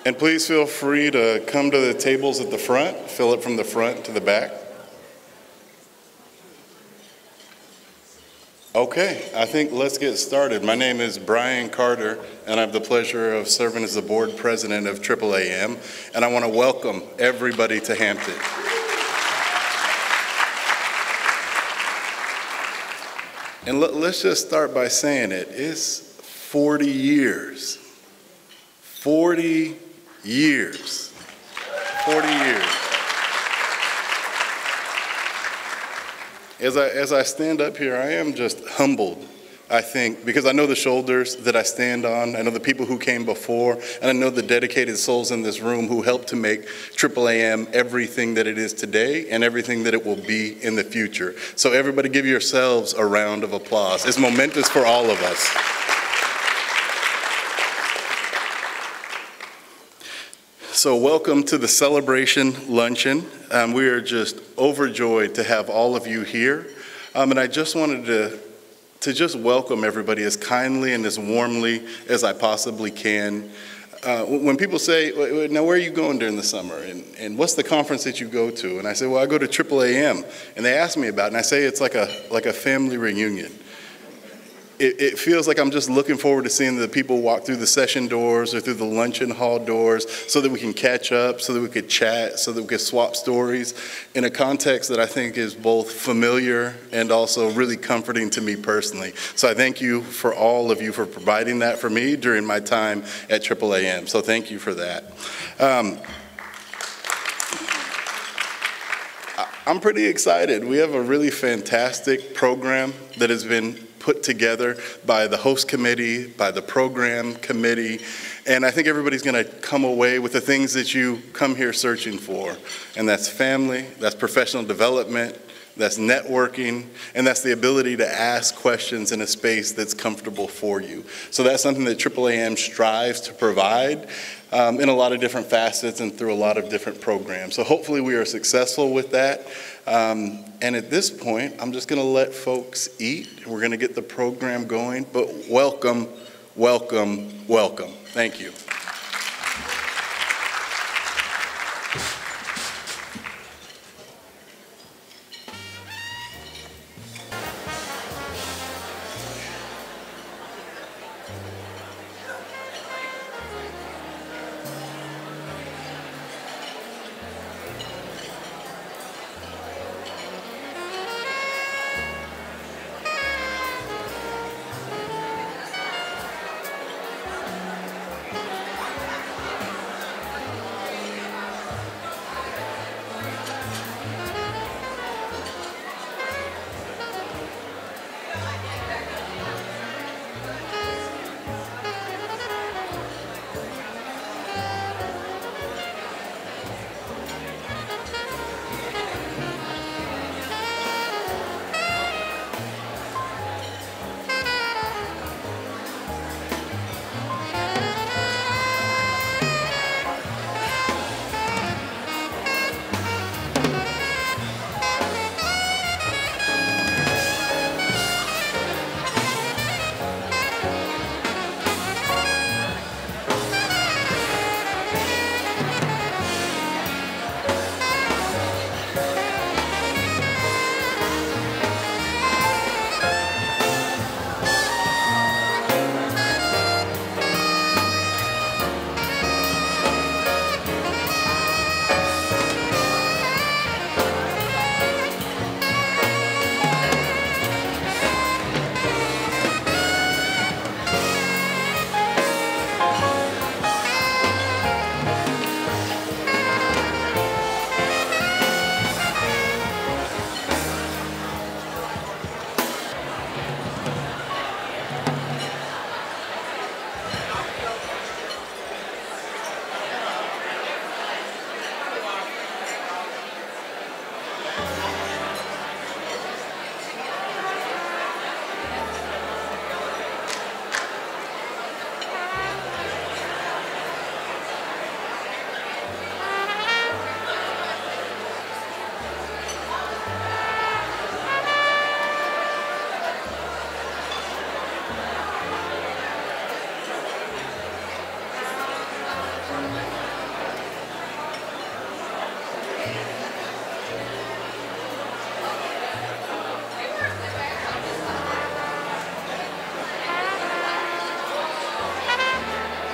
And please feel free to come to the tables at the front, fill it from the front to the back. Okay, I think let's get started. My name is Brian Carter, and I have the pleasure of serving as the board president of AAAM, and I want to welcome everybody to Hampton. And let's just start by saying it's 40 years. 40 years. 40 years. As I stand up here, I am just humbled, I think, because I know the shoulders that I stand on. I know the people who came before, and I know the dedicated souls in this room who helped to make AAAM everything that it is today and everything that it will be in the future. So everybody give yourselves a round of applause. It's momentous for all of us. So welcome to the celebration luncheon. We are just overjoyed to have all of you here. And I just wanted to just welcome everybody as kindly and as warmly as I possibly can. When people say, now where are you going during the summer? And what's the conference that you go to? And I say, well, I go to AAAM. And they ask me about it, and I say it's like a family reunion. It feels like I'm just looking forward to seeing the people walk through the session doors or through the luncheon hall doors so that we can catch up, so that we could chat, so that we could swap stories in a context that I think is both familiar and also really comforting to me personally. So I thank you for all of you for providing that for me during my time at AAAM. So thank you for that. I'm pretty excited. We have a really fantastic program that has been put together by the host committee, by the program committee, and I think everybody's going to come away with the things that you come here searching for, and that's family, that's professional development, that's networking, and that's the ability to ask questions in a space that's comfortable for you. So that's something that AAAM strives to provide in a lot of different facets and through a lot of different programs. So hopefully we are successful with that. And at this point, I'm just going to let folks eat. We're going to get the program going, but welcome, welcome, welcome. Thank you.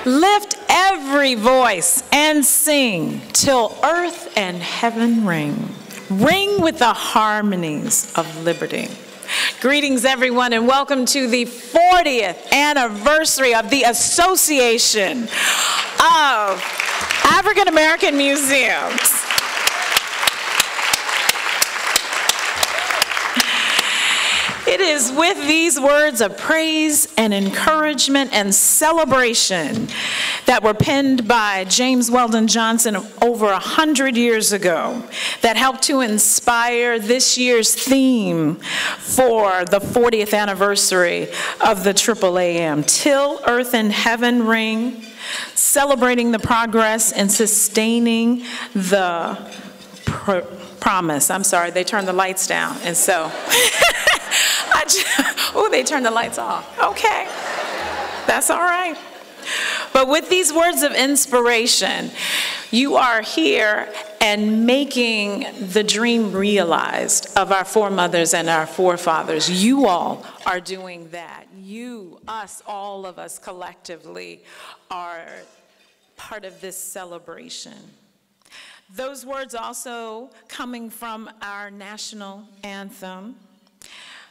Lift every voice and sing till earth and heaven ring. Ring with the harmonies of liberty. Greetings, everyone, and welcome to the 40th anniversary of the Association of African American Museums. It is with these words of praise and encouragement and celebration that were penned by James Weldon Johnson over 100 years ago that helped to inspire this year's theme for the 40th anniversary of the AAAM, Till Earth and Heaven Ring, celebrating the progress and sustaining the promise. I'm sorry, they turned the lights down, and so... Oh, they turned the lights off. Okay, that's all right. But with these words of inspiration, you are here and making the dream realized of our foremothers and our forefathers. You all are doing that. You, us, all of us collectively are part of this celebration. Those words also coming from our national anthem,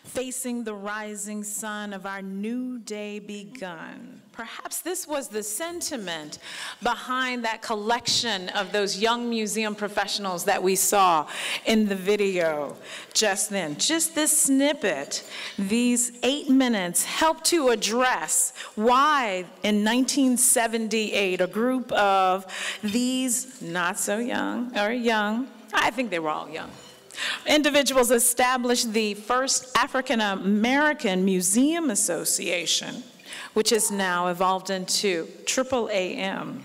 facing the rising sun of our new day begun. Perhaps this was the sentiment behind that collection of those young museum professionals that we saw in the video just then. Just this snippet, these 8 minutes, helped to address why in 1978 a group of these not so young, or young, I think they were all young, individuals established the first African American Museum Association, which has now evolved into AAAM.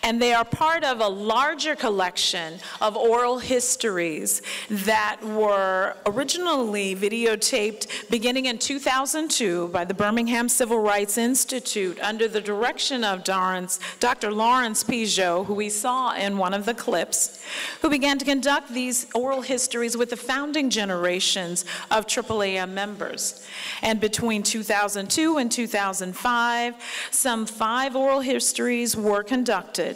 And they are part of a larger collection of oral histories that were originally videotaped beginning in 2002 by the Birmingham Civil Rights Institute under the direction of Dr. Lawrence Pigeot, who we saw in one of the clips, who began to conduct these oral histories with the founding generations of AAAM members. And between 2002 and 2005, some 5 oral histories were conducted.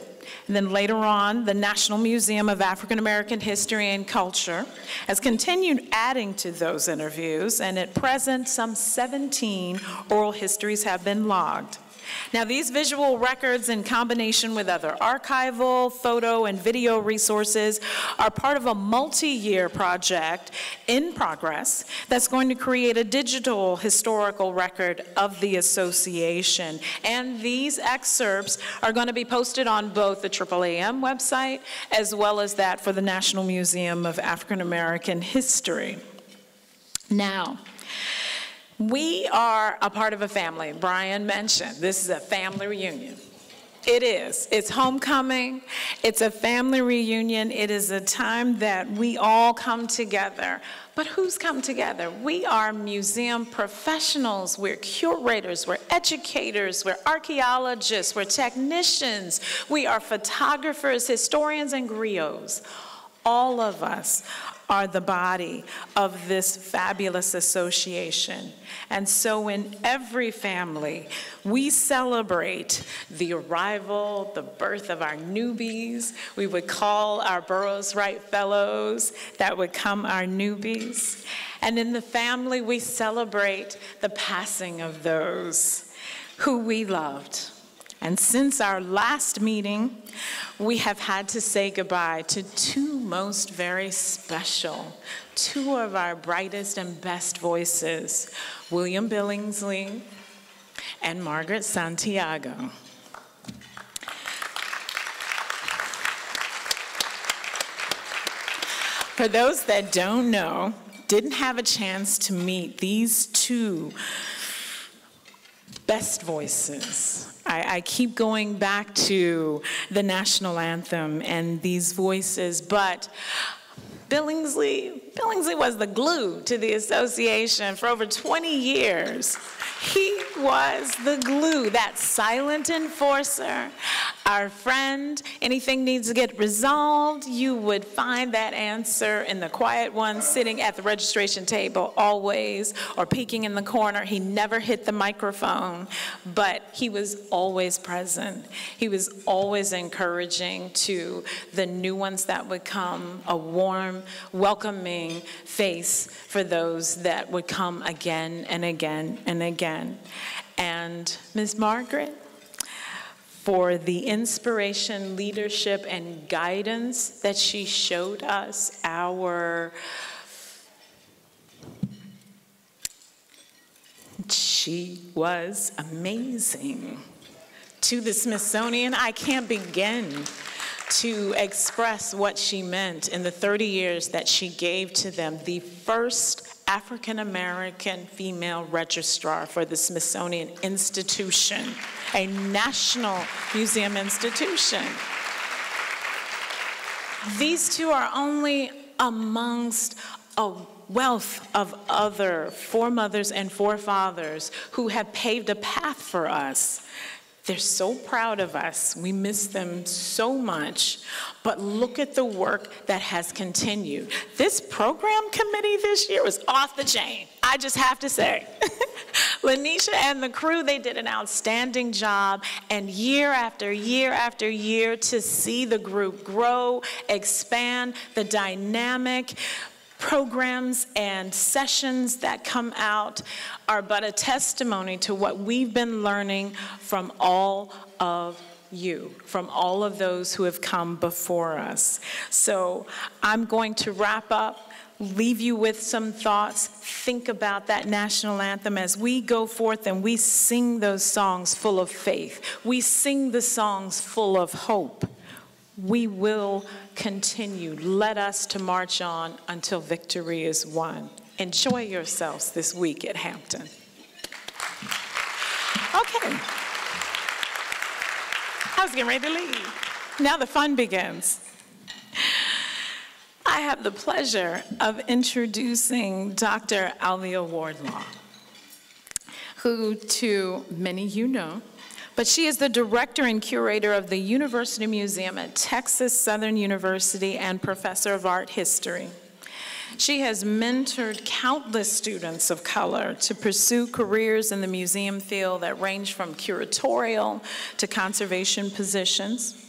And then later on, the National Museum of African American History and Culture has continued adding to those interviews, and at present, some 17 oral histories have been logged. Now, these visual records, in combination with other archival, photo, and video resources, are part of a multi-year project in progress that's going to create a digital historical record of the association. And these excerpts are going to be posted on both the AAAM website as well as that for the National Museum of African American History. Now, we are a part of a family. Brian mentioned this is a family reunion. It is. It's homecoming. It's a family reunion. It is a time that we all come together. But who's come together? We are museum professionals. We're curators. We're educators. We're archaeologists. We're technicians. We are photographers, historians, and griots. All of us are the body of this fabulous association. And so in every family, we celebrate the arrival, the birth of our newbies. We would call our Burroughs Wright Fellows, that would come our newbies. And in the family, we celebrate the passing of those who we loved. And since our last meeting, we have had to say goodbye to 2 most very special, 2 of our brightest and best voices, William Billingsley and Margaret Santiago. For those that don't know, didn't have a chance to meet these 2 best voices. I keep going back to the national anthem and these voices, but Billingsley Billingsley was the glue to the association for over 20 years. He was the glue, that silent enforcer, our friend. Anything needs to get resolved, you would find that answer in the quiet one sitting at the registration table always, or peeking in the corner. He never hit the microphone, but he was always present. He was always encouraging to the new ones that would come, a warm, welcoming face for those that would come again and again and again. And Ms. Margaret, for the inspiration, leadership, and guidance that she showed us, she was amazing. To the Smithsonian, I can't begin to express what she meant in the 30 years that she gave to them, the first African-American female registrar for the Smithsonian Institution, a national museum institution. These two are only amongst a wealth of other foremothers and forefathers who have paved a path for us. They're so proud of us. We miss them so much. But look at the work that has continued. This program committee this year was off the chain, I just have to say. Lanisha and the crew, they did an outstanding job. And year after year after year, to see the group grow, expand, the dynamic programs and sessions that come out are but a testimony to what we've been learning from all of you, from all of those who have come before us. So I'm going to wrap up, leave you with some thoughts. Think about that national anthem as we go forth and we sing those songs full of faith. We sing the songs full of hope. We will continue. Let us to march on until victory is won. Enjoy yourselves this week at Hampton. Okay. I was getting ready to leave. Now the fun begins. I have the pleasure of introducing Dr. Alvia Wardlaw, who to many you know, but she is the director and curator of the University Museum at Texas Southern University and professor of art history. She has mentored countless students of color to pursue careers in the museum field that range from curatorial to conservation positions.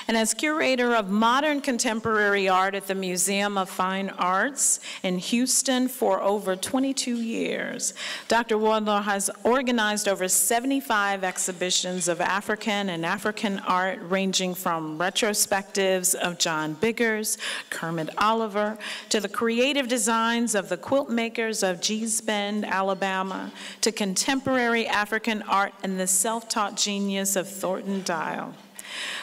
And as curator of modern contemporary art at the Museum of Fine Arts in Houston for over 22 years, Dr. Wardlaw has organized over 75 exhibitions of African and African art, ranging from retrospectives of John Biggers, Kermit Oliver, to the creative designs of the quilt makers of Gee's Bend, Alabama, to contemporary African art and the self-taught genius of Thornton Dial.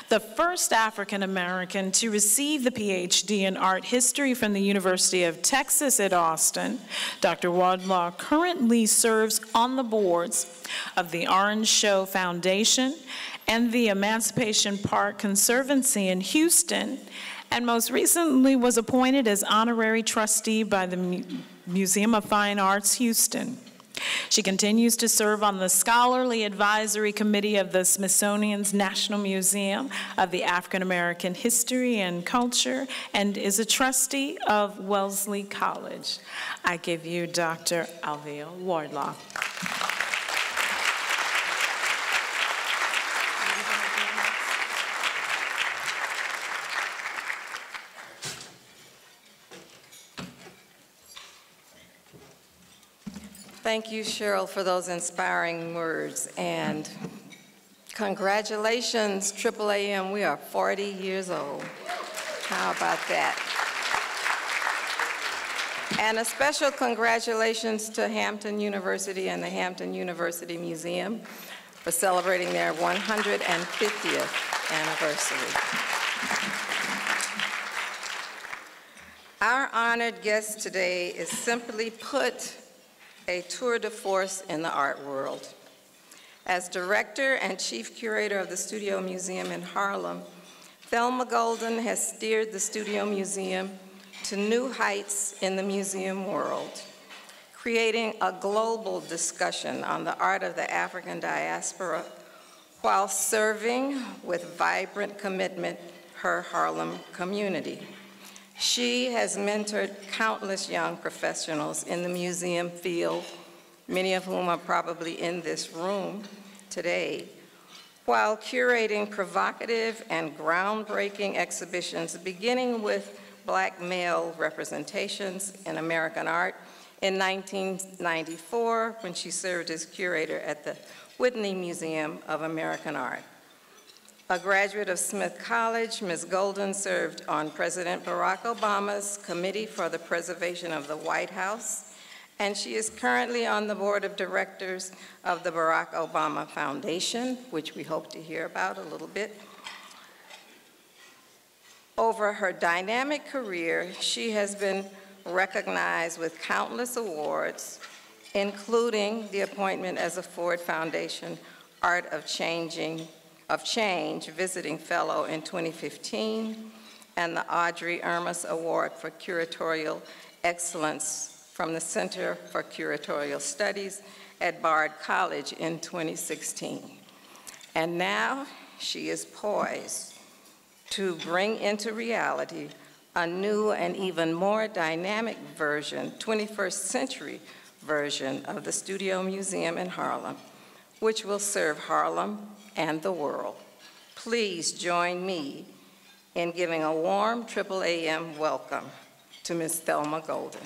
The first African American to receive the PhD in art history from the University of Texas at Austin, Dr. Wardlaw currently serves on the boards of the Orange Show Foundation and the Emancipation Park Conservancy in Houston, and most recently was appointed as honorary trustee by the Museum of Fine Arts, Houston. She continues to serve on the Scholarly Advisory Committee of the Smithsonian's National Museum of the African American History and Culture and is a trustee of Wellesley College. I give you Dr. Alvia Wardlaw. Thank you, Cheryl, for those inspiring words. And congratulations, AAAM. We are 40 years old. How about that? And a special congratulations to Hampton University and the Hampton University Museum for celebrating their 150th anniversary. Our honored guest today is simply put a tour de force in the art world. As director and chief curator of the Studio Museum in Harlem, Thelma Golden has steered the Studio Museum to new heights in the museum world, creating a global discussion on the art of the African diaspora while serving with vibrant commitment her Harlem community. She has mentored countless young professionals in the museum field, many of whom are probably in this room today, while curating provocative and groundbreaking exhibitions, beginning with Black male representations in American art in 1994, when she served as curator at the Whitney Museum of American Art. A graduate of Smith College, Ms. Golden served on President Barack Obama's Committee for the Preservation of the White House, and she is currently on the board of directors of the Barack Obama Foundation, which we hope to hear about a little bit. Over her dynamic career, she has been recognized with countless awards, including the appointment as a Ford Foundation Art of Change Visiting Fellow in 2015, and the Audrey Ermas Award for Curatorial Excellence from the Center for Curatorial Studies at Bard College in 2016. And now she is poised to bring into reality a new and even more dynamic version, 21st century version of the Studio Museum in Harlem, which will serve Harlem and the world. Please join me in giving a warm AAAM welcome to Ms. Thelma Golden.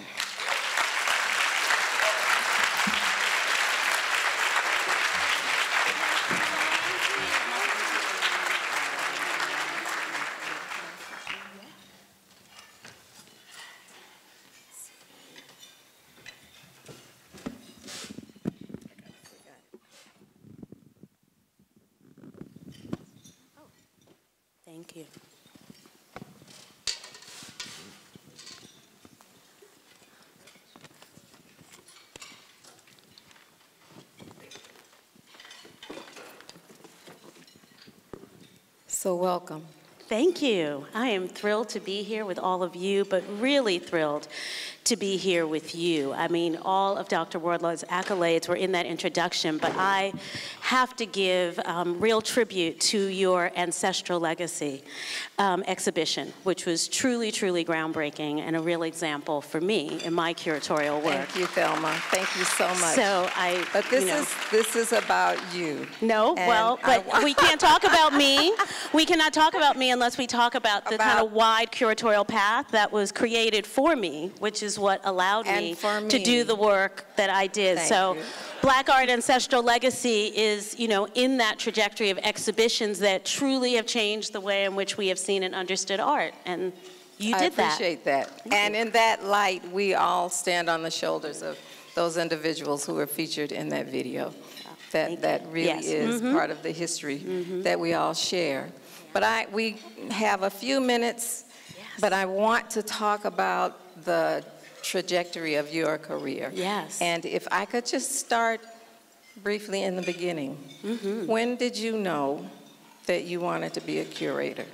Thank you. So welcome. Thank you. I am thrilled to be here with all of you, but really thrilled to be here with you. I mean, all of Dr. Wardlaw's accolades were in that introduction, but I have to give real tribute to your Ancestral Legacy exhibition, which was truly, truly groundbreaking and a real example for me in my curatorial work. Thank you, Thelma. Thank you so much. So But this is about you. No, And well, but we can't talk about me. We cannot talk about me unless we talk about the kind of wide curatorial path that was created for me, which is what allowed me to do the work that I did. So Black Art Ancestral Legacy is, in that trajectory of exhibitions that truly have changed the way in which we have seen and understood art. And you did that. I appreciate that. And in that light, we all stand on the shoulders of those individuals who were featured in that video. That really is part of the history that we all share. But we have a few minutes, but I want to talk about the trajectory of your career. Yes. And if I could just start briefly in the beginning. When did you know that you wanted to be a curator?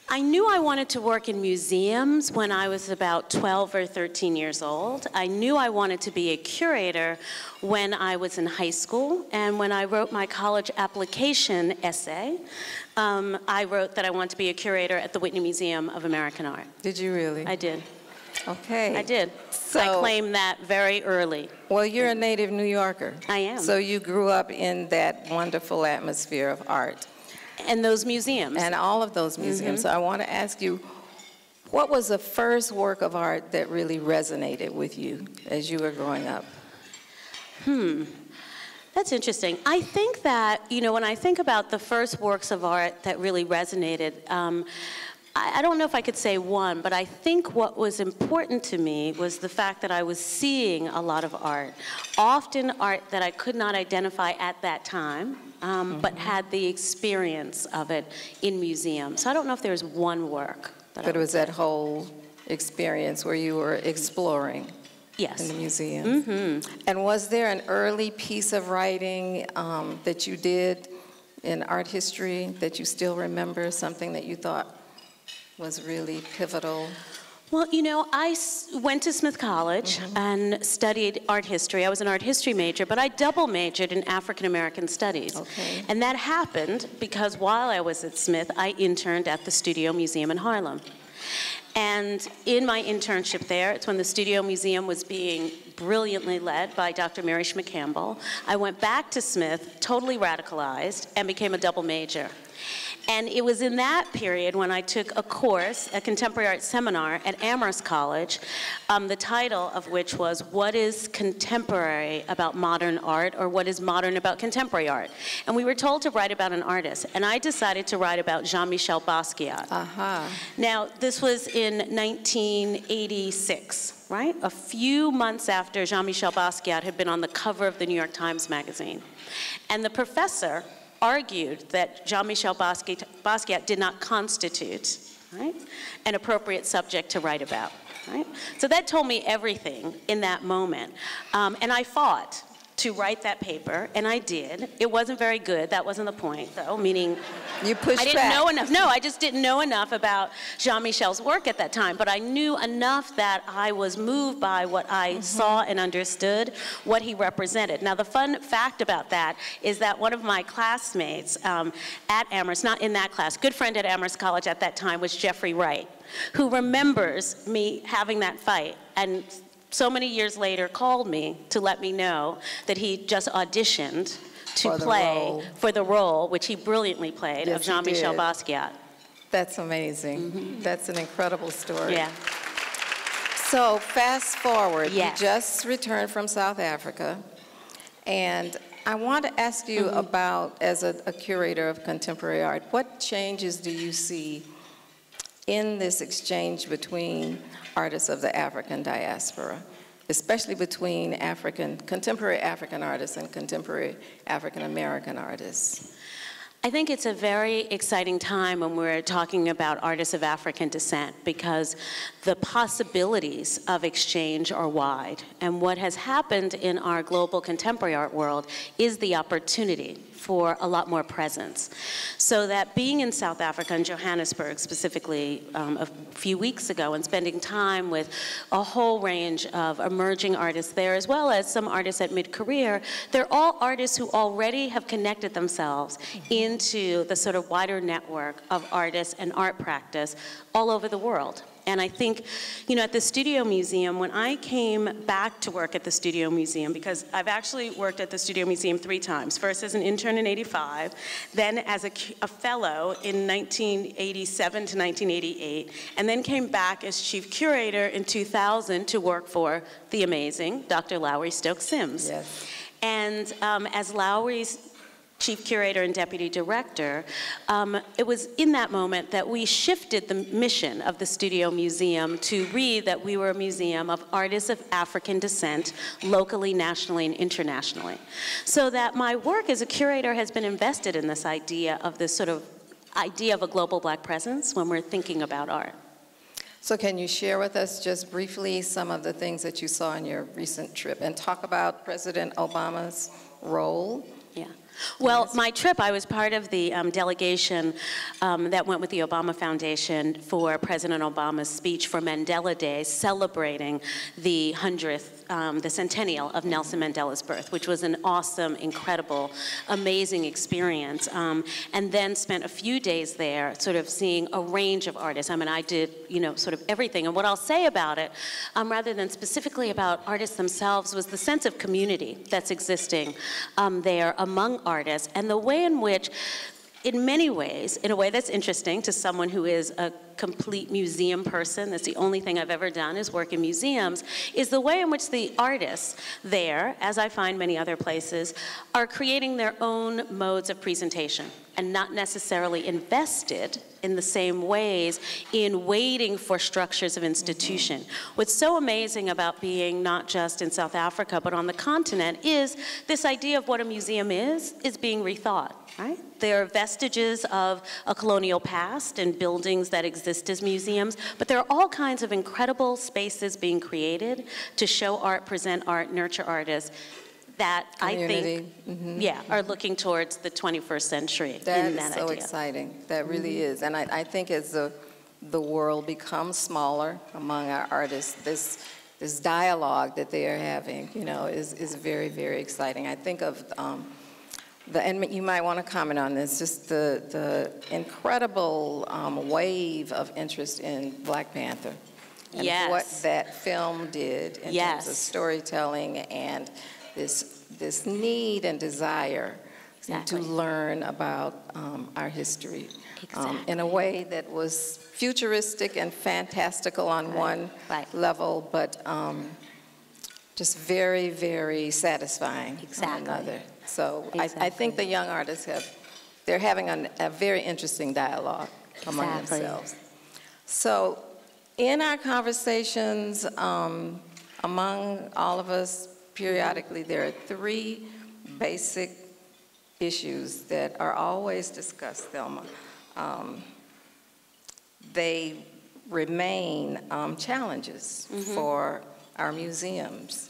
I knew I wanted to work in museums when I was about 12 or 13 years old. I knew I wanted to be a curator when I was in high school, and when I wrote my college application essay, I wrote that I wanted to be a curator at the Whitney Museum of American Art. Did you really? I did. Okay. I did. So, I claimed that very early. Well, you're a native New Yorker. I am. So you grew up in that wonderful atmosphere of art. And those museums. And all of those museums. So I want to ask you, what was the first work of art that really resonated with you as you were growing up? That's interesting. I think that, when I think about the first works of art that really resonated, I don't know if I could say one, but I think what was important to me was the fact that I was seeing a lot of art, often art that I could not identify at that time, but had the experience of it in museums. So I don't know if there's one work. But it was that whole experience where you were exploring in the museum. And was there an early piece of writing that you did in art history that you still remember, something that you thought was really pivotal? Well, you know, went to Smith College and studied art history. I was an art history major, but I double majored in African American studies. Okay. And that happened because while I was at Smith, I interned at the Studio Museum in Harlem. And in my internship there, it's when the Studio Museum was being brilliantly led by Dr. Mary Schmidt-Campbell. I went back to Smith, totally radicalized, and became a double major. And it was in that period when I took a course, a contemporary art seminar at Amherst College, the title of which was, What is Contemporary About Modern Art, or What is Modern About Contemporary Art? And we were told to write about an artist, and I decided to write about Jean-Michel Basquiat. Now, this was in 1986, right? A few months after Jean-Michel Basquiat had been on the cover of the New York Times Magazine. And the professor argued that Jean-Michel Basquiat did not constitute, right, an appropriate subject to write about, right? So that told me everything in that moment. And I fought to write that paper, and I did. It wasn't very good. That wasn't the point, though, meaning you pushed I didn't know enough. No, I just didn't know enough about Jean-Michel's work at that time, but I knew enough that I was moved by what I saw and understood, what he represented. Now, the fun fact about that is that one of my classmates at Amherst, not in that class, good friend at Amherst College at that time was Jeffrey Wright, who remembers me having that fight, and so many years later called me to let me know that he just auditioned to play for the role, which he brilliantly played, of Jean-Michel Basquiat. That's amazing. That's an incredible story. Yeah. So fast forward, you just returned from South Africa, and I want to ask you about, as a curator of contemporary art, what changes do you see in this exchange between artists of the African diaspora, especially between contemporary African artists and contemporary African American artists? I think it's a very exciting time when we're talking about artists of African descent, because the possibilities of exchange are wide. And what has happened in our global contemporary art world is the opportunity for a lot more presence. So that being in South Africa, in Johannesburg specifically, a few weeks ago, and spending time with a whole range of emerging artists there, as well as some artists at mid-career, they're all artists who already have connected themselves into the sort of wider network of artists and art practice all over the world. And I think, you know, at the Studio Museum, when I came back to work at the Studio Museum, because I've actually worked at the Studio Museum 3 times, first as an intern in '85, then as a fellow in 1987 to 1988, and then came back as chief curator in 2000 to work for the amazing Dr. Lowry Stokes Sims. Yes. And as Lowry's chief curator and deputy director, it was in that moment that we shifted the mission of the Studio Museum to read that we were a museum of artists of African descent, locally, nationally, and internationally. So that my work as a curator has been invested in this idea of this sort of idea of a global Black presence when we're thinking about art. So can you share with us just briefly some of the things that you saw on your recent trip and talk about President Obama's role? Yeah. Well, my trip, I was part of the delegation that went with the Obama Foundation for President Obama's speech for Mandela Day, celebrating the 100th, the centennial of Nelson Mandela's birth, which was an awesome, incredible, amazing experience. And then spent a few days there sort of seeing a range of artists. I mean, I did, you know, sort of everything. And what I'll say about it, rather than specifically about artists themselves, was the sense of community that's existing there among artists, and the way in which, in many ways, in a way that's interesting to someone who is a complete museum person, that's the only thing I've ever done is work in museums, is the way in which the artists there, as I find many other places, are creating their own modes of presentation and not necessarily invested in the same ways in waiting for structures of institution. What's so amazing about being not just in South Africa, but on the continent, is this idea of what a museum is being rethought, right? There are vestiges of a colonial past and buildings that exist as museums, but there are all kinds of incredible spaces being created to show art, present art, nurture artists, that Community. I think, are looking towards the 21st century in that so idea. Exciting. That really is. And I think as the the world become smaller among our artists. This dialogue that they are having, you know, is very, very exciting. I think of and you might want to comment on this, just the incredible wave of interest in Black Panther. And Yes. what that film did in Yes. terms of storytelling and this need and desire Exactly. to learn about our history Exactly. in a way that was futuristic and fantastical on one level, but just very, very satisfying on another. So I think the young artists they're having a very interesting dialogue among themselves. So in our conversations among all of us, periodically, there are three basic issues that are always discussed, Thelma. They remain challenges for our museums.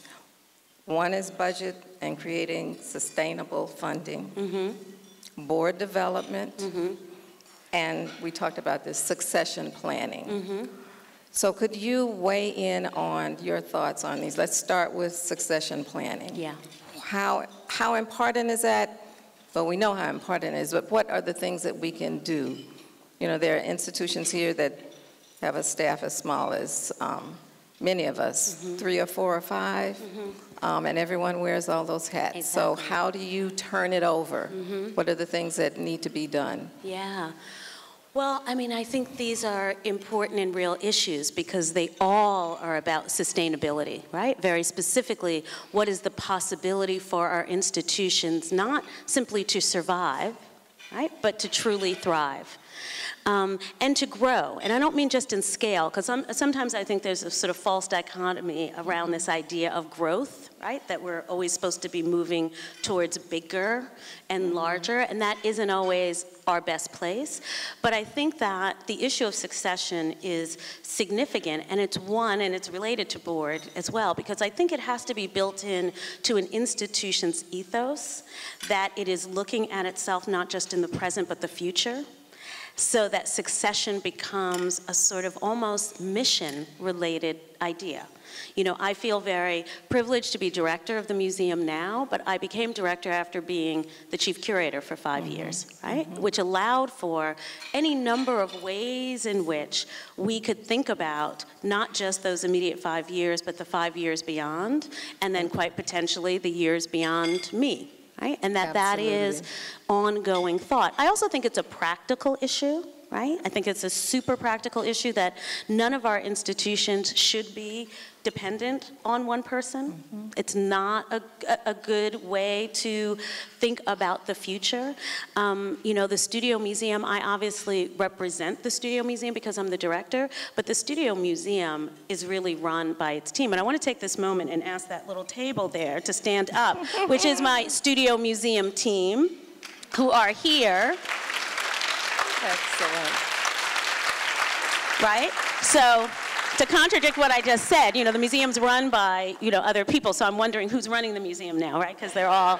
One is budget and creating sustainable funding, board development, and we talked about this succession planning. So could you weigh in on your thoughts on these? Let's start with succession planning. Yeah. How important is that? Well, we know how important it is, but what are the things that we can do? You know, there are institutions here that have a staff as small as many of us, 3 or 4 or 5, and everyone wears all those hats. Exactly. So how do you turn it over? What are the things that need to be done? Yeah. Well, I mean, I think these are important and real issues because they all are about sustainability, right? Very specifically, what is the possibility for our institutions not simply to survive, right, but to truly thrive. And to grow. And I don't mean just in scale, because sometimes I think there's a sort of false dichotomy around this idea of growth, right? That we're always supposed to be moving towards bigger and larger, and that isn't always our best place. But I think that the issue of succession is significant, and it's related to board as well, because I think it has to be built in to an institution's ethos, that it is looking at itself not just in the present, but the future. So that succession becomes a sort of almost mission-related idea. You know, I feel very privileged to be director of the museum now, but I became director after being the chief curator for 5 years, right? Which allowed for any number of ways in which we could think about not just those immediate 5 years, but the 5 years beyond, and then quite potentially the years beyond me. Right? And that is ongoing thought. I also think it's a practical issue, right? I think it's a super practical issue that none of our institutions should be dependent on one person. It's not a good way to think about the future. You know, the Studio Museum, I obviously represent the Studio Museum because I'm the director, but the Studio Museum is really run by its team. And I want to take this moment and ask that little table there to stand up, which is my Studio Museum team, who are here. Excellent. Right? So, to contradict what I just said, you know, the museum's run by, you know, other people, so I'm wondering who's running the museum now, right? Because they're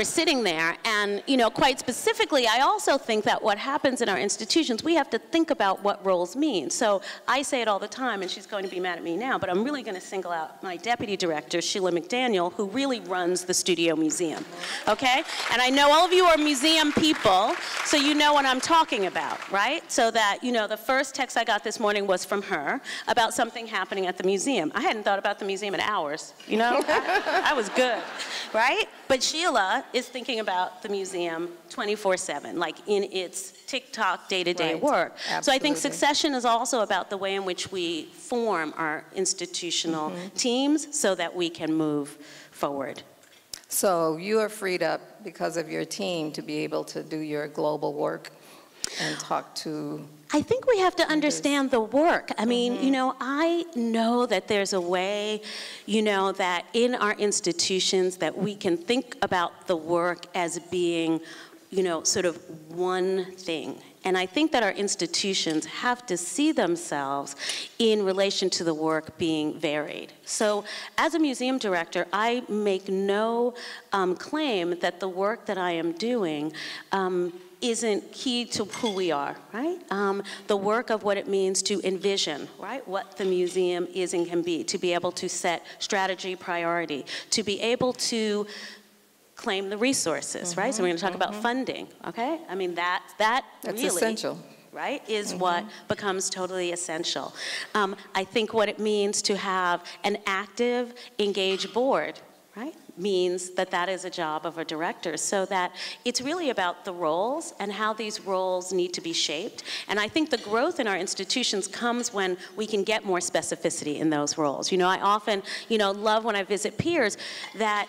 sitting there. And, you know, quite specifically, I also think that what happens in our institutions, we have to think about what roles mean. So I say it all the time, and she's going to be mad at me now, but I'm really going to single out my deputy director, Sheila McDaniel, who really runs the Studio Museum, okay? And I know all of you are museum people, so you know what I'm talking about, right? So that, you know, the first text I got this morning was from her about something happening at the museum. I hadn't thought about the museum in hours, you know? I was good, right? But Sheila is thinking about the museum 24/7, like in its tick-tock day-to-day work. Absolutely. So I think succession is also about the way in which we form our institutional teams so that we can move forward. So you are freed up because of your team to be able to do your global work and talk to... I think we have to understand the work. I mean, you know, I know that there's a way, you know, that in our institutions that we can think about the work as being, you know, sort of one thing. And I think that our institutions have to see themselves in relation to the work being varied. So as a museum director, I make no claim that the work that I am doing isn't key to who we are, right? The work of what it means to envision, right? What the museum is and can be, to be able to set strategy, priority, to be able to claim the resources, right? So we're going to talk about funding, okay? I mean, that's really essential, right, is what becomes totally essential. I think what it means to have an active, engaged board, right, means that that is a job of a director, so that it's really about the roles and how these roles need to be shaped. And I think the growth in our institutions comes when we can get more specificity in those roles. You know, I often, love when I visit peers that,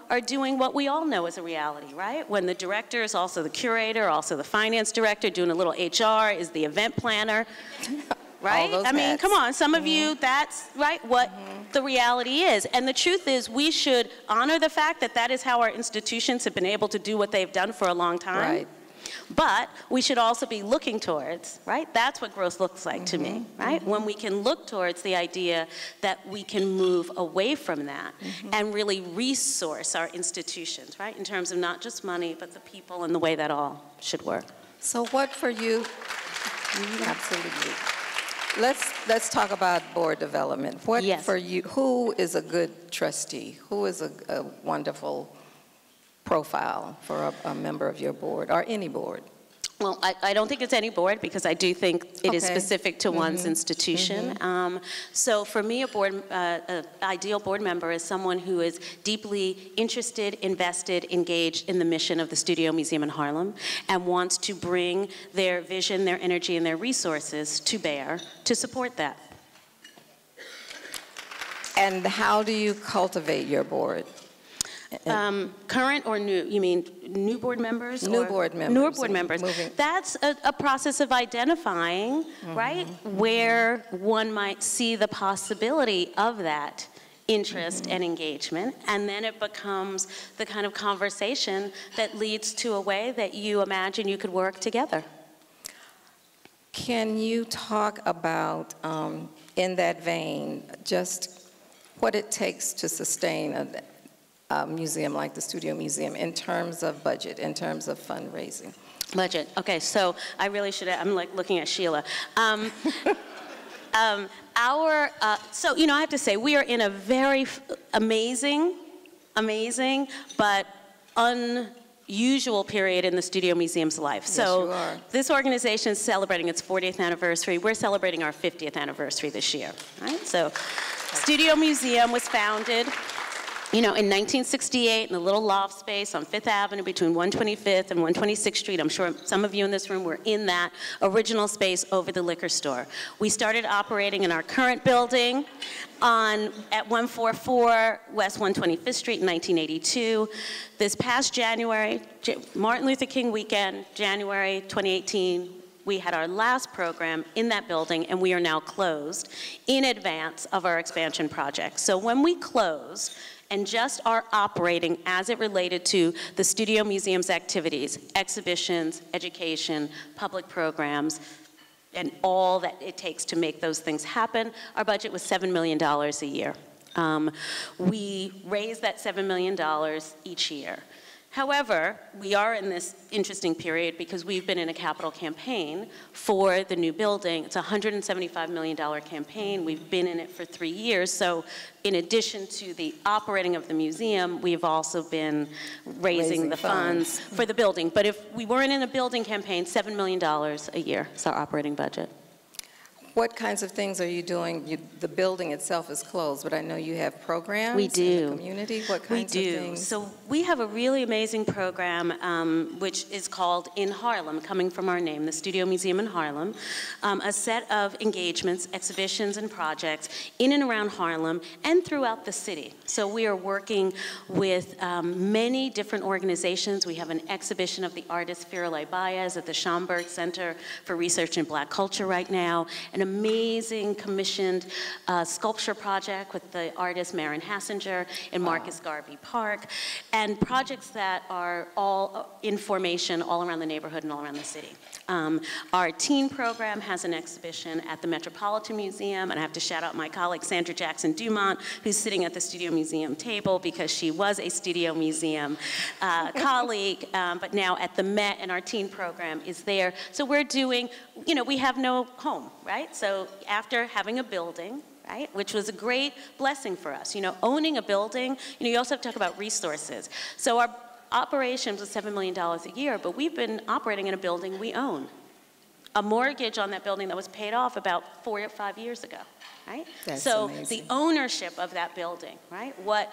are doing what we all know is a reality, right? When the director is also the curator, also the finance director, doing a little HR, is the event planner. Right? I mean, come on, some of you, that's right what the reality is. And the truth is, we should honor the fact that that is how our institutions have been able to do what they've done for a long time. Right. But we should also be looking towards, right? That's what growth looks like to me, right? When we can look towards the idea that we can move away from that and really resource our institutions, right? In terms of not just money, but the people and the way that all should work. So what for you, absolutely. Let's talk about board development. What for you, who is a good trustee? Who is a wonderful profile for a member of your board, or any board? Well, I don't think it's any board, because I do think it is specific to one's institution. So for me, an ideal board member is someone who is deeply interested, invested, engaged in the mission of the Studio Museum in Harlem, and wants to bring their vision, their energy, and their resources to bear to support that. And how do you cultivate your board? Current or new? You mean new board members? New board members. Newer board members. That's a process of identifying, right, where one might see the possibility of that interest and engagement, and then it becomes the kind of conversation that leads to a way that you imagine you could work together. Can you talk about, in that vein, just what it takes to sustain a museum like the Studio Museum in terms of budget, in terms of fundraising? Budget. Okay, so I really should. I'm like looking at Sheila. So I have to say, we are in a very amazing, but unusual period in the Studio Museum's life. So this organization is celebrating its 40th anniversary. We're celebrating our 50th anniversary this year. Right? So, Studio Museum was founded, in 1968, in a little loft space on 5th Avenue between 125th and 126th Street. I'm sure some of you in this room were in that original space over the liquor store. We started operating in our current building at 144 West 125th Street in 1982. This past January, Martin Luther King weekend, January 2018, we had our last program in that building, and we are now closed in advance of our expansion project. So when we close, and just are operating as it related to the Studio Museum's activities, exhibitions, education, public programs, and all that it takes to make those things happen, our budget was $7 million a year. We raise that $7 million each year. However, we are in this interesting period because we've been in a capital campaign for the new building. It's a $175 million campaign. We've been in it for 3 years. So in addition to the operating of the museum, we've also been raising the funds for the building. But if we weren't in a building campaign, $7 million a year is our operating budget. What kinds of things are you doing? The building itself is closed, but I know you have programs we do. in the community. What kinds of things? So we have a really amazing program which is called In Harlem, coming from our name, the Studio Museum in Harlem. A set of engagements, exhibitions, and projects in and around Harlem and throughout the city. So we are working with many different organizations. We have an exhibition of the artist Firulai Baez at the Schomburg Center for Research in Black Culture right now. An amazing commissioned sculpture project with the artist Marin Hassinger in Marcus Garvey Park, and projects that are all in formation all around the neighborhood and all around the city. Our teen program has an exhibition at the Metropolitan Museum, and I have to shout out my colleague Sandra Jackson Dumont, who's sitting at the Studio Museum table because she was a Studio Museum colleague, but now at the Met, and our teen program is there. So we're doing, we have no home, right? So after having a building, right, which was a great blessing for us. Owning a building, you also have to talk about resources. So our operations was $7 million a year, but we've been operating in a building we own. A mortgage on that building that was paid off about 4 or 5 years ago, right? That's so amazing. The ownership of that building, right? What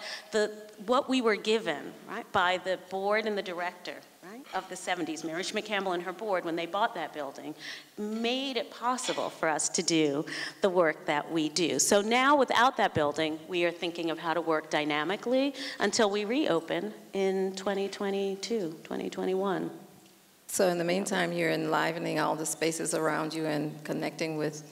we were given, right, by the board and the director, right, of the 70s, Mary Schmidt-Campbell and her board, when they bought that building, made it possible for us to do the work that we do. So now, without that building, we are thinking of how to work dynamically until we reopen in 2022, 2021. So in the meantime, you're enlivening all the spaces around you and connecting with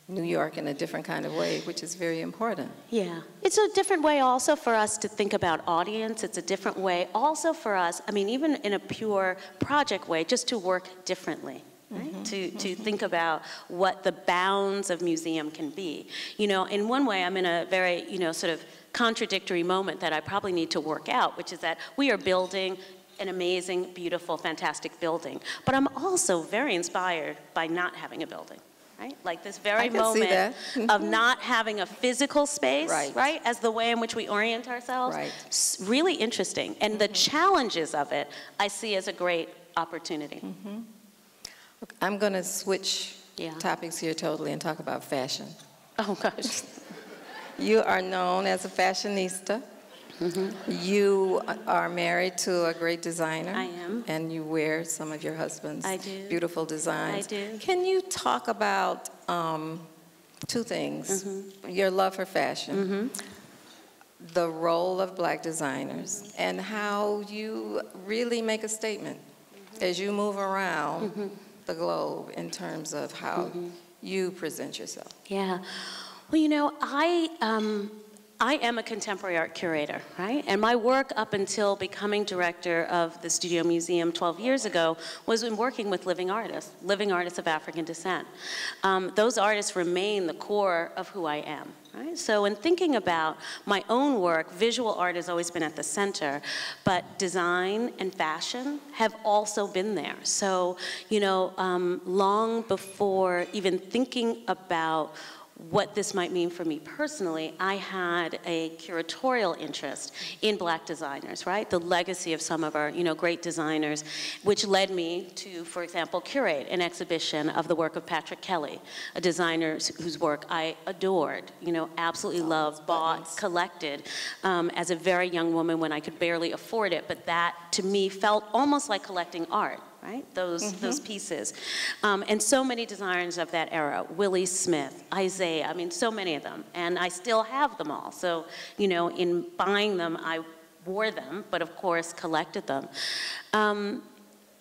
New York in a different kind of way, which is very important. Yeah. It's a different way also for us to think about audience. It's a different way also for us, even in a pure project way, just to work differently. Right? To think about what the bounds of museum can be. In one way, I'm in a very, sort of contradictory moment that I probably need to work out, which is that we are building an amazing, beautiful, fantastic building. But I'm also very inspired by not having a building. Right? Like this very moment of not having a physical space, right, as the way in which we orient ourselves. Right. Really interesting. And the challenges of it, I see as a great opportunity. I'm going to switch topics here totally and talk about fashion. Oh, gosh. You are known as a fashionista. You are married to a great designer. I am. And you wear some of your husband's beautiful designs. I do. Can you talk about two things? Your love for fashion, the role of Black designers, and how you really make a statement as you move around the globe in terms of how you present yourself. Yeah. Well, I am a contemporary art curator, right? And my work up until becoming director of the Studio Museum 12 years ago was in working with living artists of African descent. Those artists remain the core of who I am, right? So in thinking about my own work, visual art has always been at the center, but design and fashion have also been there. So, long before even thinking about what this might mean for me personally, I had a curatorial interest in Black designers, right? The legacy of some of our, great designers, which led me to, for example, curate an exhibition of the work of Patrick Kelly, a designer whose work I adored, absolutely loved, bought, collected as a very young woman when I could barely afford it, but that to me felt almost like collecting art. Right? Those pieces. And so many designers of that era, Willie Smith, Isaiah, so many of them. And I still have them all. So, in buying them, I wore them, but of course collected them.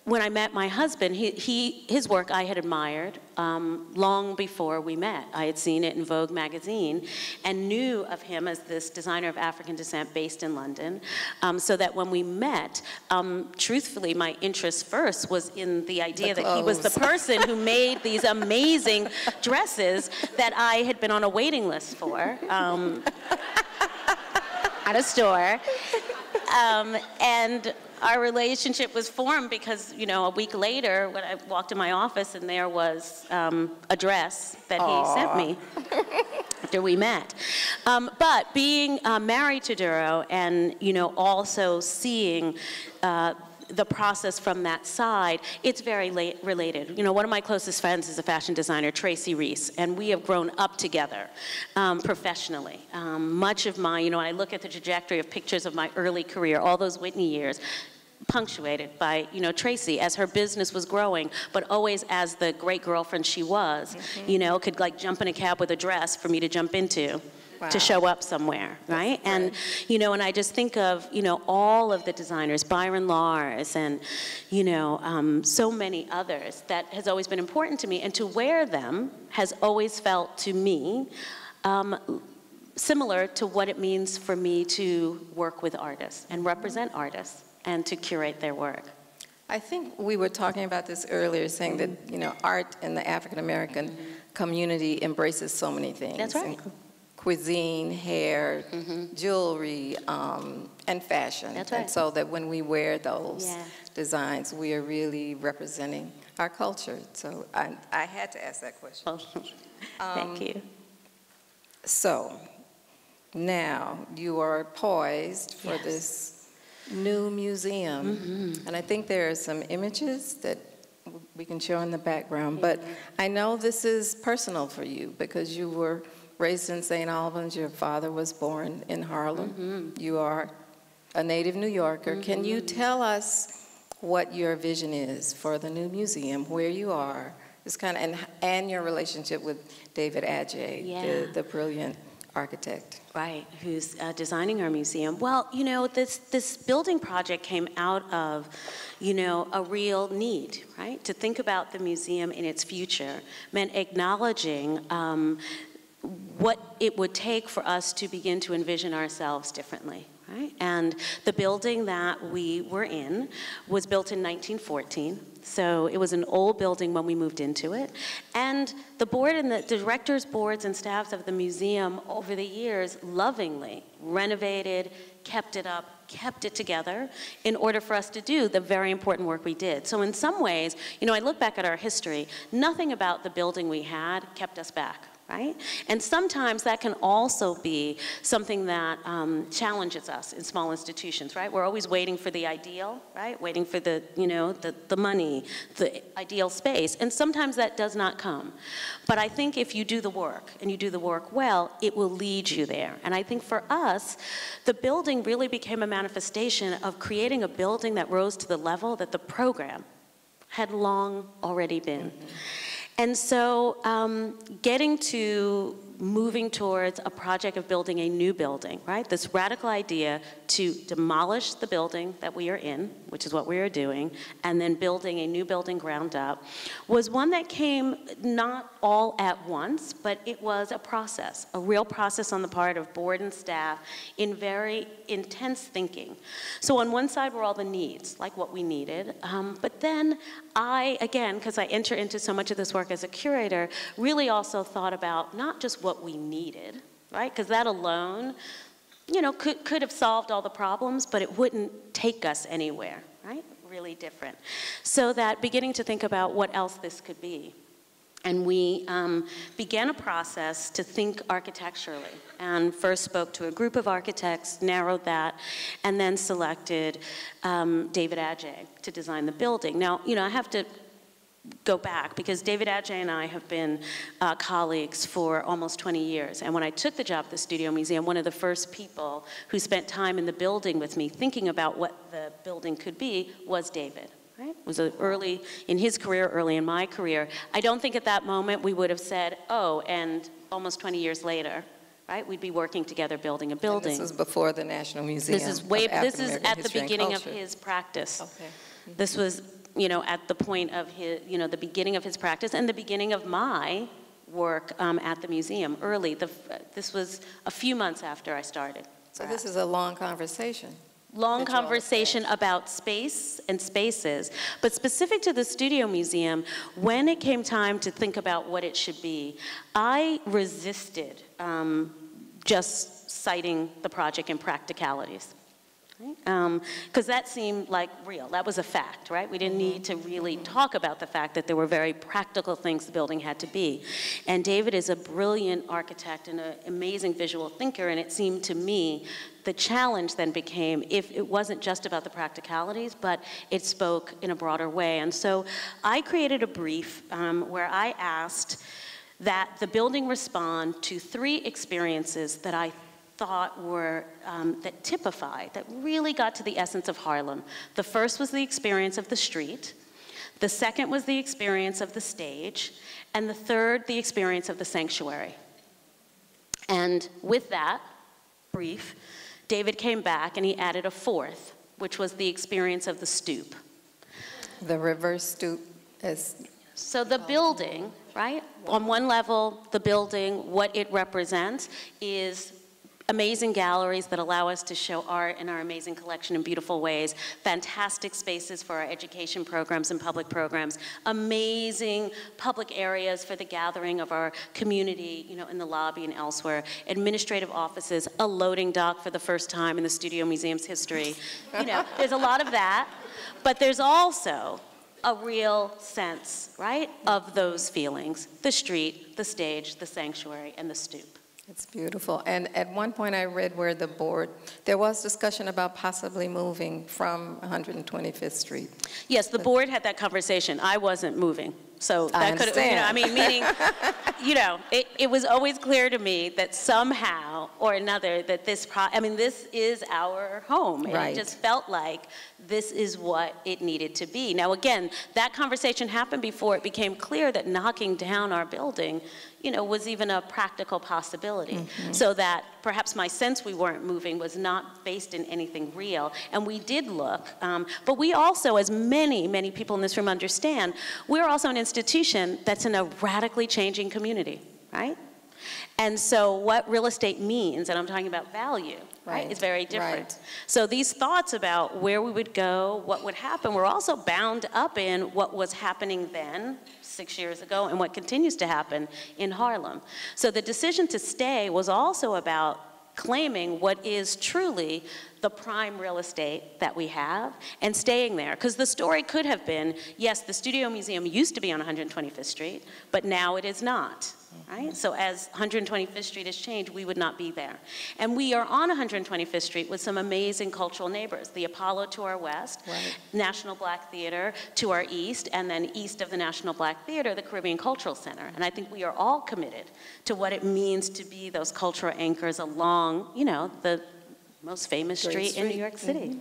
When I met my husband, his work I had admired long before we met. I had seen it in Vogue magazine and knew of him as this designer of African descent based in London, so that when we met, truthfully, my interest first was in the idea that he was the person who made these amazing dresses that I had been on a waiting list for at a store. And our relationship was formed because, a week later, when I walked in my office and there was a dress that he sent me after we met. But being married to Duro and, also seeing the process from that side, it's very related. One of my closest friends is a fashion designer, Tracy Reese, and we have grown up together professionally. Much of my, I look at the trajectory of pictures of my early career, all those Whitney years, punctuated by, Tracy as her business was growing, but always as the great girlfriend she was, could like jump in a cab with a dress for me to jump into. Wow. To show up somewhere, right? And, and I just think of, all of the designers, Byron Lars and, so many others that has always been important to me. And to wear them has always felt to me similar to what it means for me to work with artists and represent artists and to curate their work. I think we were talking about this earlier, saying that, you know, art in the African American community embraces so many things. That's right. Cuisine, hair, jewelry, and fashion. That's right. And so that when we wear those Yeah. designs, we are really representing our culture. So I had to ask that question. Thank you. So now you are poised for Yes. this new museum. And I think there are some images that we can show in the background. But I know this is personal for you because you were raised in St. Albans. Your father was born in Harlem. You are a native New Yorker. Can you tell us what your vision is for the new museum, where you are, this kind of, and your relationship with David Adjaye, the brilliant architect? Right, who's designing our museum. Well, you know, this building project came out of, you know, a real need, right? To think about the museum in its future meant acknowledging what it would take for us to begin to envision ourselves differently, right? And the building that we were in was built in 1914. So it was an old building when we moved into it. And the board and the directors, boards, and staffs of the museum over the years lovingly renovated, kept it up, kept it together in order for us to do the very important work we did. So in some ways, you know, I look back at our history, nothing about the building we had kept us back. Right? And sometimes that can also be something that challenges us in small institutions, right? We're always waiting for the ideal, right? Waiting for the, you know, the money, the ideal space. And sometimes that does not come. But I think if you do the work, and you do the work well, it will lead you there. And I think for us, the building really became a manifestation of creating a building that rose to the level that the program had long already been. And so getting to moving towards a project of building a new building, right? This radical idea to demolish the building that we are in, which is what we are doing, and then building a new building ground up, was one that came not all at once, but it was a process, a real process on the part of board and staff in very intense thinking. So on one side were all the needs, like what we needed, but then I, again, because I enter into so much of this work as a curator, really also thought about not just what we needed, right? Because that alone, you know, could have solved all the problems, but it wouldn't take us anywhere, right? Really different. So that beginning to think about what else this could be. And we began a process to think architecturally, and first spoke to a group of architects, narrowed that, and then selected David Adjaye to design the building. Now, you know, I have to go back because David Adjaye and I have been colleagues for almost 20 years. And when I took the job at the Studio Museum, one of the first people who spent time in the building with me thinking about what the building could be was David. Right? It was early in his career, early in my career. I don't think at that moment we would have said, oh, and almost 20 years later, right, we'd be working together building a building. And this was before the National Museum. This is at the beginning of his practice. Okay. This was, you know, at the point of his, you know, the beginning of his practice and the beginning of my work at the museum early. This was a few months after I started. So this is a long conversation. Long conversation about space and spaces, but specific to the Studio Museum, when it came time to think about what it should be, I resisted just citing the project in practicalities. Because that seemed like real. That was a fact, right? We didn't need to really talk about the fact that there were very practical things the building had to be. And David is a brilliant architect and an amazing visual thinker, and it seemed to me the challenge then became if it wasn't just about the practicalities, but it spoke in a broader way. And so I created a brief where I asked that the building respond to 3 experiences that I thought were, that typified, that really got to the essence of Harlem. The first was the experience of the street, the second was the experience of the stage, and the third, the experience of the sanctuary. And with that brief, David came back and he added a 4th, which was the experience of the stoop. The reverse stoop is... So the building, right? On one level, the building, what it represents is amazing galleries that allow us to show art in our amazing collection in beautiful ways, fantastic spaces for our education programs and public programs, amazing public areas for the gathering of our community, you know, in the lobby and elsewhere, administrative offices, a loading dock for the first time in the Studio Museum's history. You know, there's a lot of that, but there's also a real sense, right, of those feelings, the street, the stage, the sanctuary, and the stoop. It's beautiful. And at one point I read where the board, there was discussion about possibly moving from 125th Street. Yes, the board had that conversation. I wasn't moving. So that could, you know, I mean, meaning, you know, it was always clear to me that somehow or another that this, I mean, this is our home. And it just felt like this is what it needed to be. Now, again, that conversation happened before it became clear that knocking down our building, you know, was even a practical possibility. So that perhaps my sense we weren't moving was not based in anything real. And we did look, but we also, as many, many people in this room understand, we're also an institution that's in a radically changing community, right? And so what real estate means, and I'm talking about value, right, is very different. So these thoughts about where we would go, what would happen, were also bound up in what was happening then, 6 years ago, and what continues to happen in Harlem. So the decision to stay was also about claiming what is truly the prime real estate that we have and staying there. Because the story could have been, yes, the Studio Museum used to be on 125th Street, but now it is not. Right? So as 125th Street has changed, we would not be there. And we are on 125th Street with some amazing cultural neighbors. The Apollo to our west, National Black Theater to our east, and then east of the National Black Theater, the Caribbean Cultural Center. And I think we are all committed to what it means to be those cultural anchors along, you know, the most famous street in New York City.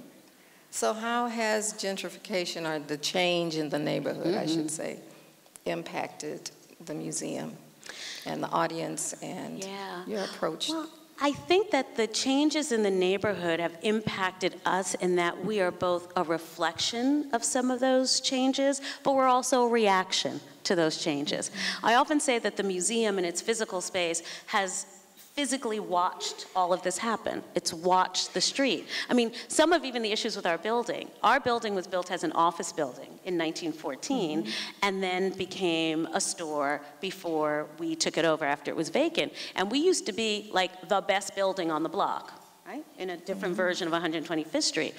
So how has gentrification, or the change in the neighborhood, I should say, impacted the museum and the audience and your approach? Well, I think that the changes in the neighborhood have impacted us in that we are both a reflection of some of those changes, but we're also a reaction to those changes. I often say that the museum in its physical space has physically watched all of this happen. It's watched the street. I mean, some of even the issues with our building. Our building was built as an office building in 1914 and then became a store before we took it over after it was vacant. And we used to be like the best building on the block, right? In a different version of 125th Street.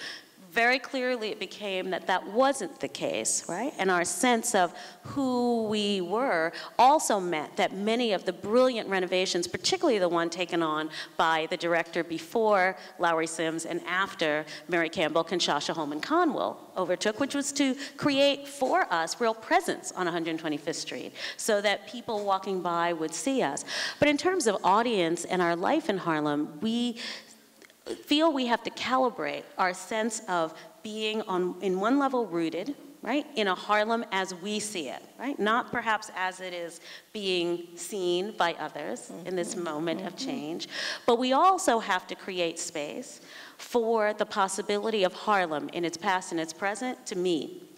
Very clearly it became that that wasn't the case, right? And our sense of who we were also meant that many of the brilliant renovations, particularly the one taken on by the director before Lowry Sims and after Mary Campbell, Kinshasa Holman Conwell overtook, which was to create for us real presence on 125th Street so that people walking by would see us. But in terms of audience and our life in Harlem, we feel we have to calibrate our sense of being in one level rooted, right, in a Harlem as we see it, right, not perhaps as it is being seen by others in this moment of change, but we also have to create space for the possibility of Harlem in its past and its present to meet.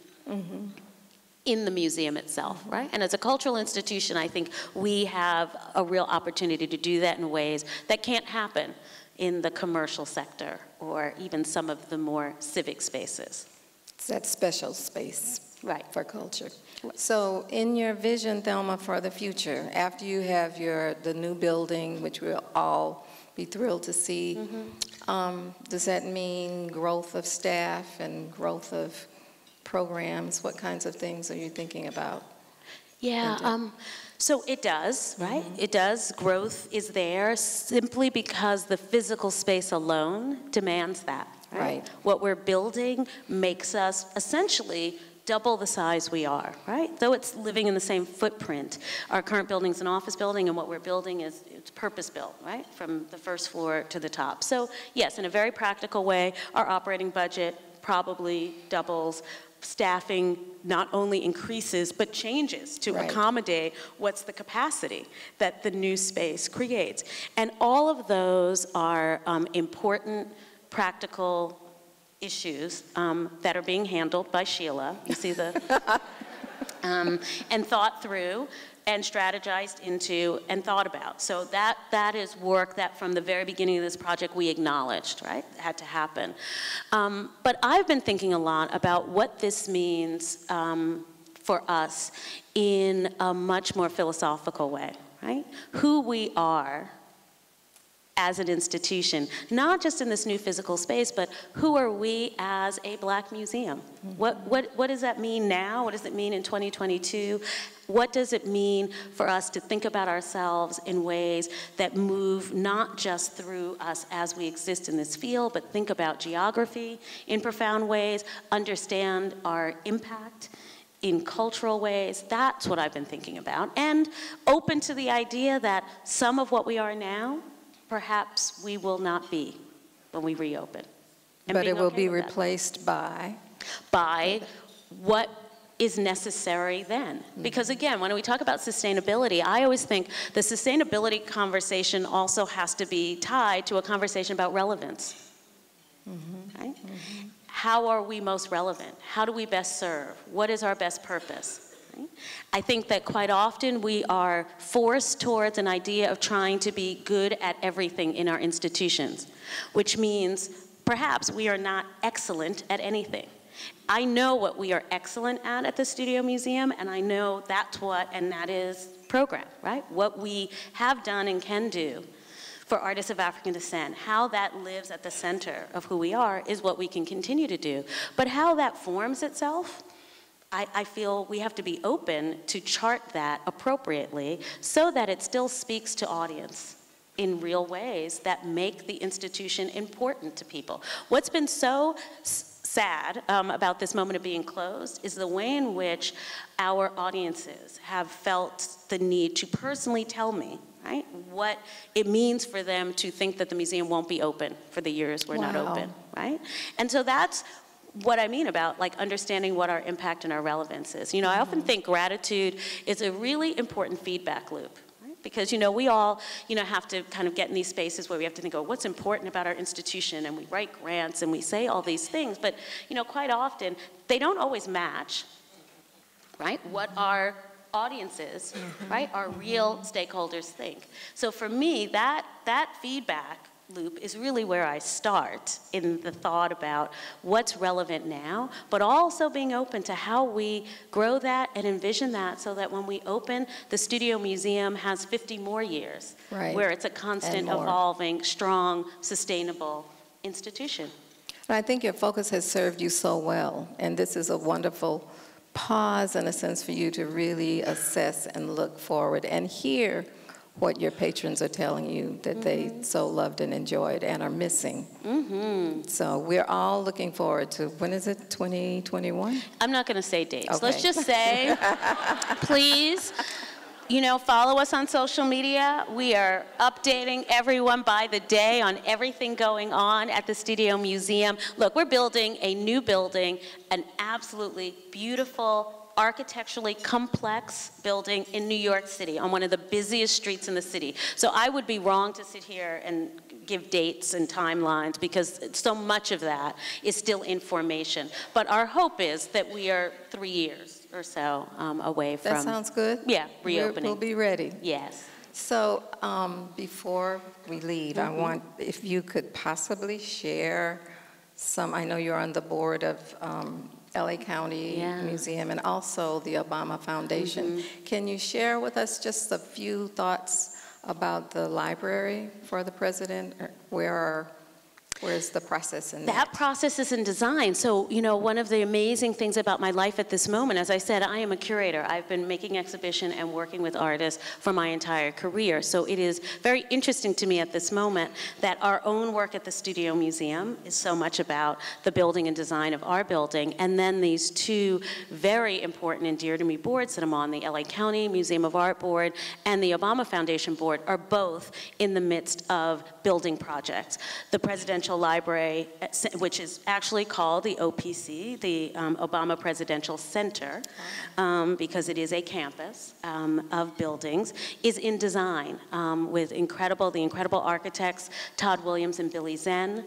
In the museum itself, right? And as a cultural institution, I think we have a real opportunity to do that in ways that can't happen in the commercial sector or even some of the more civic spaces. It's that special space for culture. So in your vision, Thelma, for the future, after you have the new building, which we'll all be thrilled to see, does that mean growth of staff and growth of programs? What kinds of things are you thinking about? So it does, right? It does. Growth is there simply because the physical space alone demands that, right? What we're building makes us essentially double the size we are, right? Though it's living in the same footprint. Our current building's an office building, and what we're building is it's purpose-built, right? From the first floor to the top. So yes, in a very practical way, our operating budget probably doubles. Staffing not only increases, but changes to accommodate what's the capacity that the new space creates. And all of those are important, practical issues that are being handled by Sheila. You see the and thought through and strategized into and thought about. So that is work that from the very beginning of this project we acknowledged, right? It had to happen. But I've been thinking a lot about what this means for us in a much more philosophical way, right? Who we are as an institution, not just in this new physical space, but who are we as a Black museum? What does that mean now? What does it mean in 2022? What does it mean for us to think about ourselves in ways that move not just through us as we exist in this field, but think about geography in profound ways, understand our impact in cultural ways? That's what I've been thinking about. And open to the idea that some of what we are now, perhaps we will not be when we reopen. But it will be replaced by what is necessary then. Because again, when we talk about sustainability, I always think the sustainability conversation also has to be tied to a conversation about relevance. Right? How are we most relevant? How do we best serve? What is our best purpose? I think that quite often we are forced towards an idea of trying to be good at everything in our institutions, which means perhaps we are not excellent at anything. I know what we are excellent at the Studio Museum, and I know that's what, and that is program, right? What we have done and can do for artists of African descent, how that lives at the center of who we are is what we can continue to do. But how that forms itself, I feel we have to be open to chart that appropriately so that it still speaks to audience in real ways that make the institution important to people. What's been so sad about this moment of being closed is the way in which our audiences have felt the need to personally tell me, right, what it means for them to think that the museum won't be open for the years we're not open, right? And so that's what I mean about like understanding what our impact and our relevance is. You know, I often think gratitude is a really important feedback loop, right? Because, you know, we all, you know, have to kind of get in these spaces where we have to think, oh, what's important about our institution? And we write grants and we say all these things, but, you know, quite often they don't always match, right? What our audiences, right, our real stakeholders think. So for me, that feedback loop is really where I start in the thought about what's relevant now, but also being open to how we grow that and envision that so that when we open, the Studio Museum has 50 more years, where it's a constant, evolving, strong, sustainable institution. And I think your focus has served you so well, and this is a wonderful pause in a sense for you to really assess and look forward and hear what your patrons are telling you that they so loved and enjoyed and are missing. So we're all looking forward to, when is it, 2021? I'm not gonna say dates. Okay. Let's just say, please, you know, follow us on social media. We are updating everyone by the day on everything going on at the Studio Museum. Look, we're building a new building, an absolutely beautiful, architecturally complex building in New York City on one of the busiest streets in the city. So I would be wrong to sit here and give dates and timelines because so much of that is still in formation. But our hope is that we are 3 years or so away from— That sounds good. Yeah, reopening. We'll be ready. Yes. So before we leave, I want, if you could possibly share some, I know you're on the board of LA County Museum and also the Obama Foundation. Can you share with us just a few thoughts about the library for the president? Where's the process in that? That process is in design. So, you know, one of the amazing things about my life at this moment, as I said, I am a curator. I've been making exhibition and working with artists for my entire career. So it is very interesting to me at this moment that our own work at the Studio Museum is so much about the building and design of our building. And then these two very important and dear to me boards that I'm on, the LA County Museum of Art Board and the Obama Foundation Board, are both in the midst of building projects. The presidential Presidential Library, which is actually called the OPC, the Obama Presidential Center, because it is a campus of buildings, is in design with the incredible architects, Todd Williams and Billy Zen,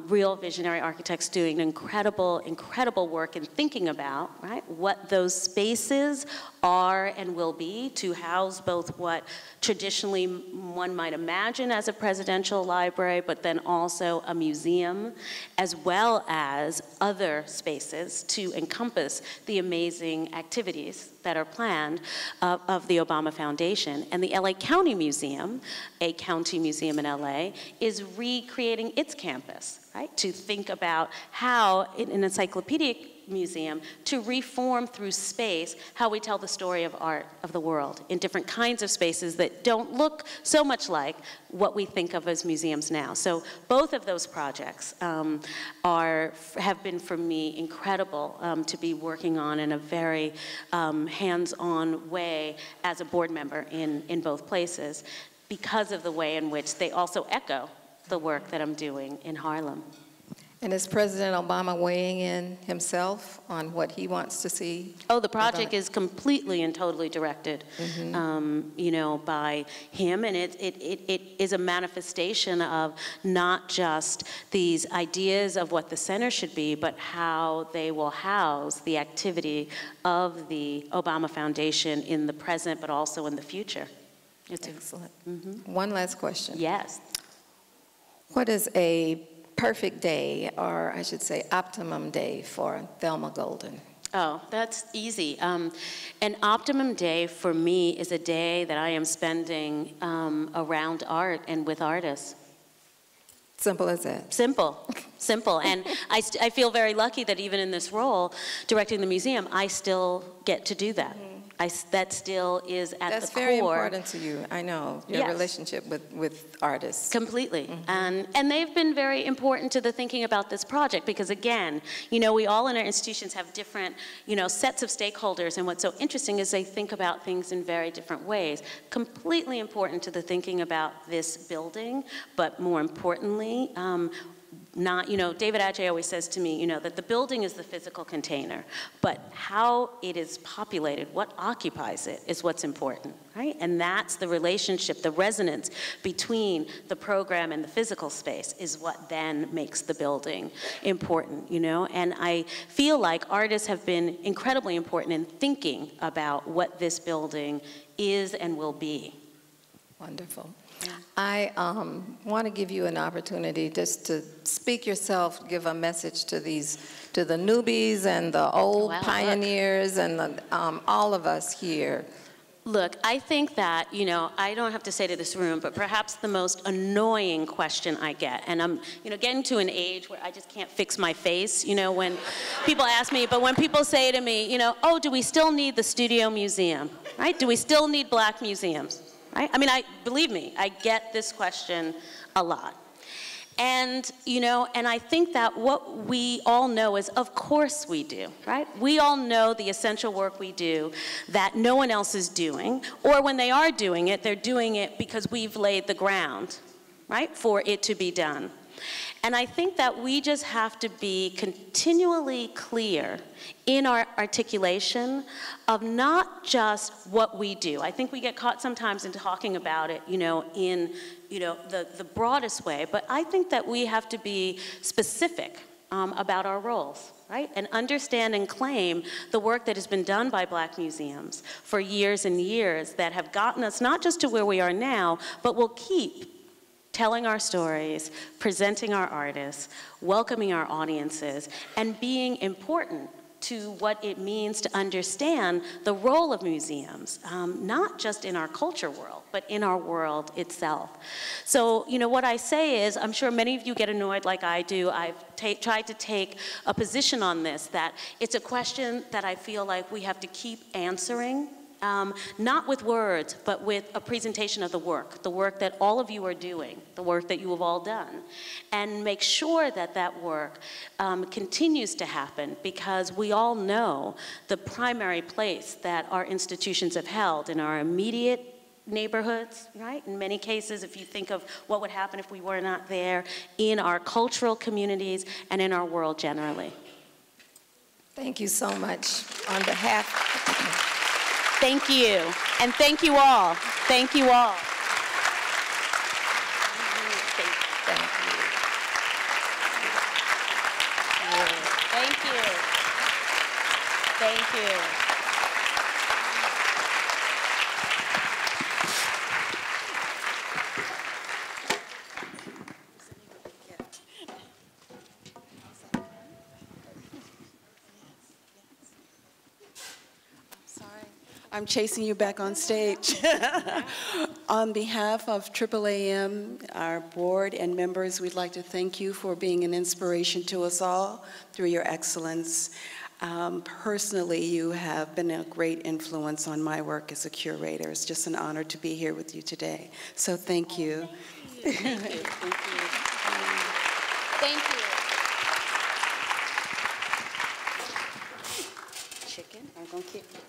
real visionary architects doing incredible work in thinking about, right, what those spaces are and will be to house both what traditionally one might imagine as a presidential library, but then also a museum, as well as other spaces to encompass the amazing activities that are planned of the Obama Foundation. And the LA County Museum, a county museum in LA, is recreating its campus, right, to think about how, in an encyclopedic museum, to reform through space how we tell the story of art of the world in different kinds of spaces that don't look so much like what we think of as museums now. So both of those projects have been for me incredible to be working on in a very hands-on way as a board member in both places, because of the way in which they also echo the work that I'm doing in Harlem. And is President Obama weighing in himself on what he wants to see? Oh, the project is completely and totally directed, you know, by him, and it is a manifestation of not just these ideas of what the center should be, but how they will house the activity of the Obama Foundation in the present, but also in the future. It's excellent. One last question. Yes. What is a perfect day, or I should say optimum day, for Thelma Golden? Oh, that's easy. An optimum day for me is a day that I am spending around art and with artists. Simple as that. Simple. And I feel very lucky that even in this role, directing the museum, I still get to do that. That still is at the core. That's very important to you, I know, your relationship with artists. Completely. And they've been very important to the thinking about this project, because again, you know, we all in our institutions have different, you know, sets of stakeholders, and what's so interesting is they think about things in very different ways. Completely important to the thinking about this building, but more importantly, you know, David Adjaye always says to me, you know, that the building is the physical container, but how it is populated, what occupies it, is what's important, right? And that's the relationship, the resonance between the program and the physical space is what then makes the building important, you know? And I feel like artists have been incredibly important in thinking about what this building is and will be. Wonderful. I want to give you an opportunity just to speak yourself, give a message to the newbies and the old pioneers and all of us here. Look, I think that, you know, I don't have to say to this room, but perhaps the most annoying question I get, and I'm, you know, getting to an age where I just can't fix my face, you know, when people ask me, but when people say to me, you know, oh, do we still need the Studio Museum, right? Do we still need black museums? Right? I mean, believe me, I get this question a lot. And, you know, and I think that what we all know is, of course we do, right? We all know the essential work we do that no one else is doing, or when they are doing it, they're doing it because we've laid the ground, right, for it to be done. And I think that we just have to be continually clear in our articulation of not just what we do. I think we get caught sometimes in talking about it, you know, in, you know, the broadest way, but I think that we have to be specific about our roles, right? And understand and claim the work that has been done by black museums for years and years that have gotten us not just to where we are now, but will keep telling our stories, presenting our artists, welcoming our audiences, and being important to what it means to understand the role of museums, not just in our culture world, but in our world itself. So, you know, what I say is, I'm sure many of you get annoyed like I do. I've tried to take a position on this, that it's a question that I feel like we have to keep answering, not with words, but with a presentation of the work that all of you are doing, the work that you have all done, and make sure that that work continues to happen, because we all know the primary place that our institutions have held in our immediate neighborhoods, right? In many cases, if you think of what would happen if we were not there, in our cultural communities and in our world generally. Thank you so much. On behalf. Thank you. And thank you all. Thank you all. Thank you. Thank you. Thank you. I'm chasing you back on stage. On behalf of AAAM, our board and members, we'd like to thank you for being an inspiration to us all through your excellence. Personally, you have been a great influence on my work as a curator. It's just an honor to be here with you today. So thank you. Thank you. Thank you. Thank you. Chicken, I'm gonna keep it.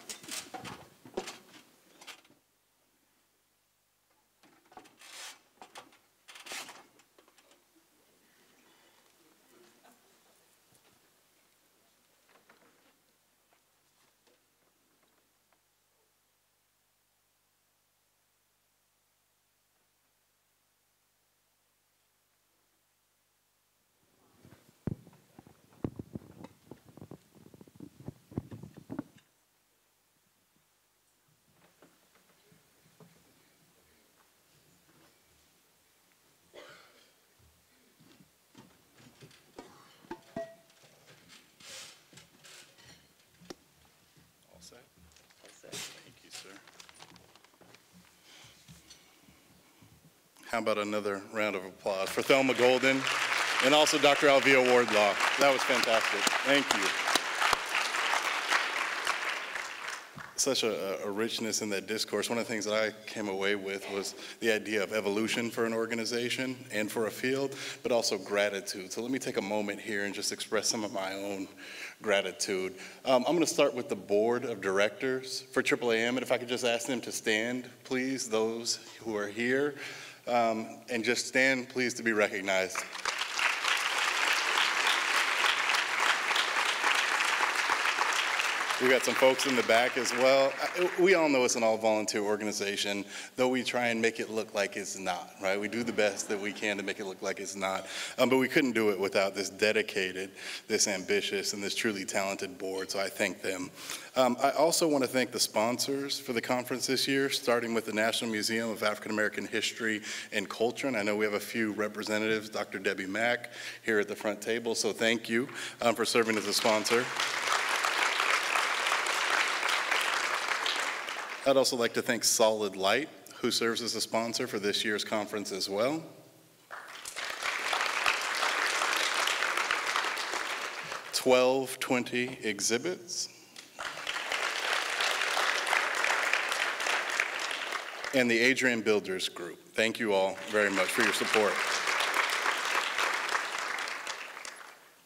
Thank you, sir. How about another round of applause for Thelma Golden and also Dr. Alvia Wardlaw. That was fantastic. Thank you. Such a richness in that discourse. One of the things that I came away with was the idea of evolution for an organization and for a field, but also gratitude. So let me take a moment here and just express some of my own gratitude. I'm going to start with the board of directors for AAAM, and if I could just ask them to stand, please, those who are here, and just stand, please, to be recognized. We got some folks in the back as well. We all know it's an all-volunteer organization, though we try and make it look like it's not, right? We do the best that we can to make it look like it's not. But we couldn't do it without this dedicated, this ambitious, and this truly talented board, so I thank them. I also want to thank the sponsors for the conference this year, starting with the National Museum of African American History and Culture. And I know we have a few representatives, Dr. Debbie Mack, here at the front table, so thank you for serving as a sponsor. I'd also like to thank Solid Light, who serves as a sponsor for this year's conference as well. $12.20 exhibits. And the Adrian Builders Group. Thank you all very much for your support.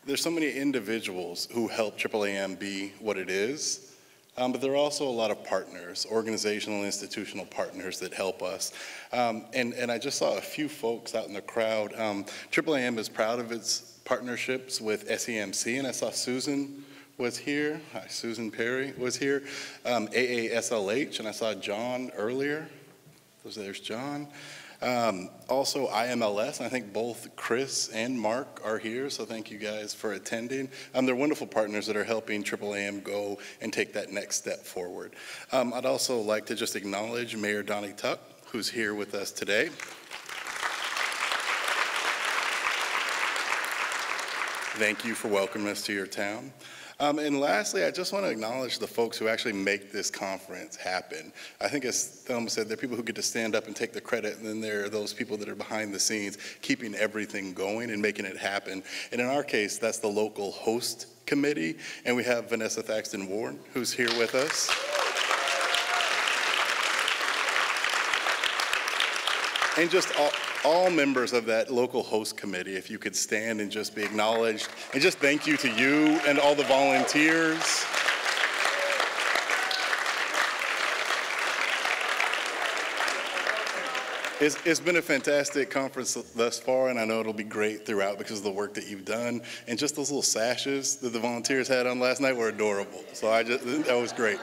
There's so many individuals who help AAAM be what it is. But there are also a lot of partners, organizational and institutional partners that help us. And I just saw a few folks out in the crowd. AAAM is proud of its partnerships with SEMC, and I saw Susan was here. Hi, Susan Perry was here. AASLH, and I saw John earlier. There's John. Also IMLS, and I think both Chris and Mark are here, so thank you guys for attending. They're wonderful partners that are helping AAAM go and take that next step forward. I'd also like to just acknowledge Mayor Donnie Tuck, who's here with us today. Thank you for welcoming us to your town. And lastly, I just want to acknowledge the folks who actually make this conference happen. I think as Thelma said, there are people who get to stand up and take the credit, and then there are those people that are behind the scenes keeping everything going and making it happen. And in our case, that's the local host committee, and we have Vanessa Thaxton Ward, who's here with us. And just all members of that local host committee, if you could stand and just be acknowledged. And just thank you to you and all the volunteers. It's been a fantastic conference thus far, and I know it'll be great throughout because of the work that you've done. And just those little sashes that the volunteers had on last night were adorable. So that was great.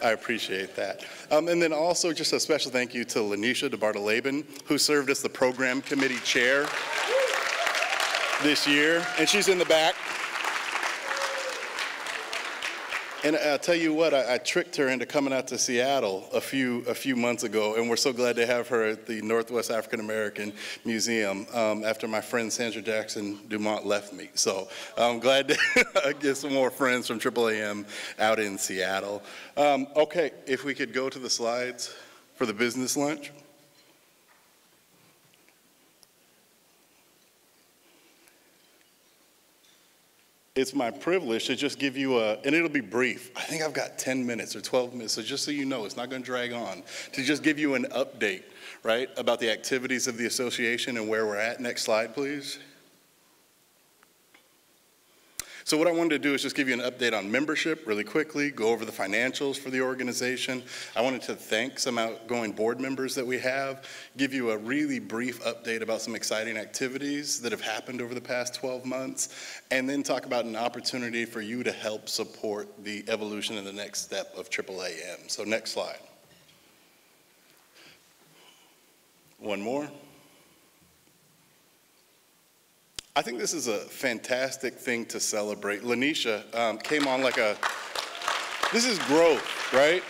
I appreciate that. And then also just a special thank you to Lanisha DeBartolabin, who served as the program committee chair this year, and she's in the back. And I'll tell you what, I tricked her into coming out to Seattle a few months ago, and we're so glad to have her at the Northwest African American Museum after my friend Sandra Jackson Dumont left me. So I'm glad to get some more friends from AAAM out in Seattle. Okay, if we could go to the slides for the business lunch. It's my privilege to just give you and it'll be brief. I think I've got 10 minutes or 12 minutes, so just so you know, it's not going to drag on, to just give you an update, right, about the activities of the association and where we're at. Next slide, please. So what I wanted to do is just give you an update on membership really quickly, go over the financials for the organization. I wanted to thank some outgoing board members that we have, give you a really brief update about some exciting activities that have happened over the past 12 months, and then talk about an opportunity for you to help support the evolution and the next step of AAAM. So next slide. One more. I think this is a fantastic thing to celebrate. Lanisha came on like this is growth, right?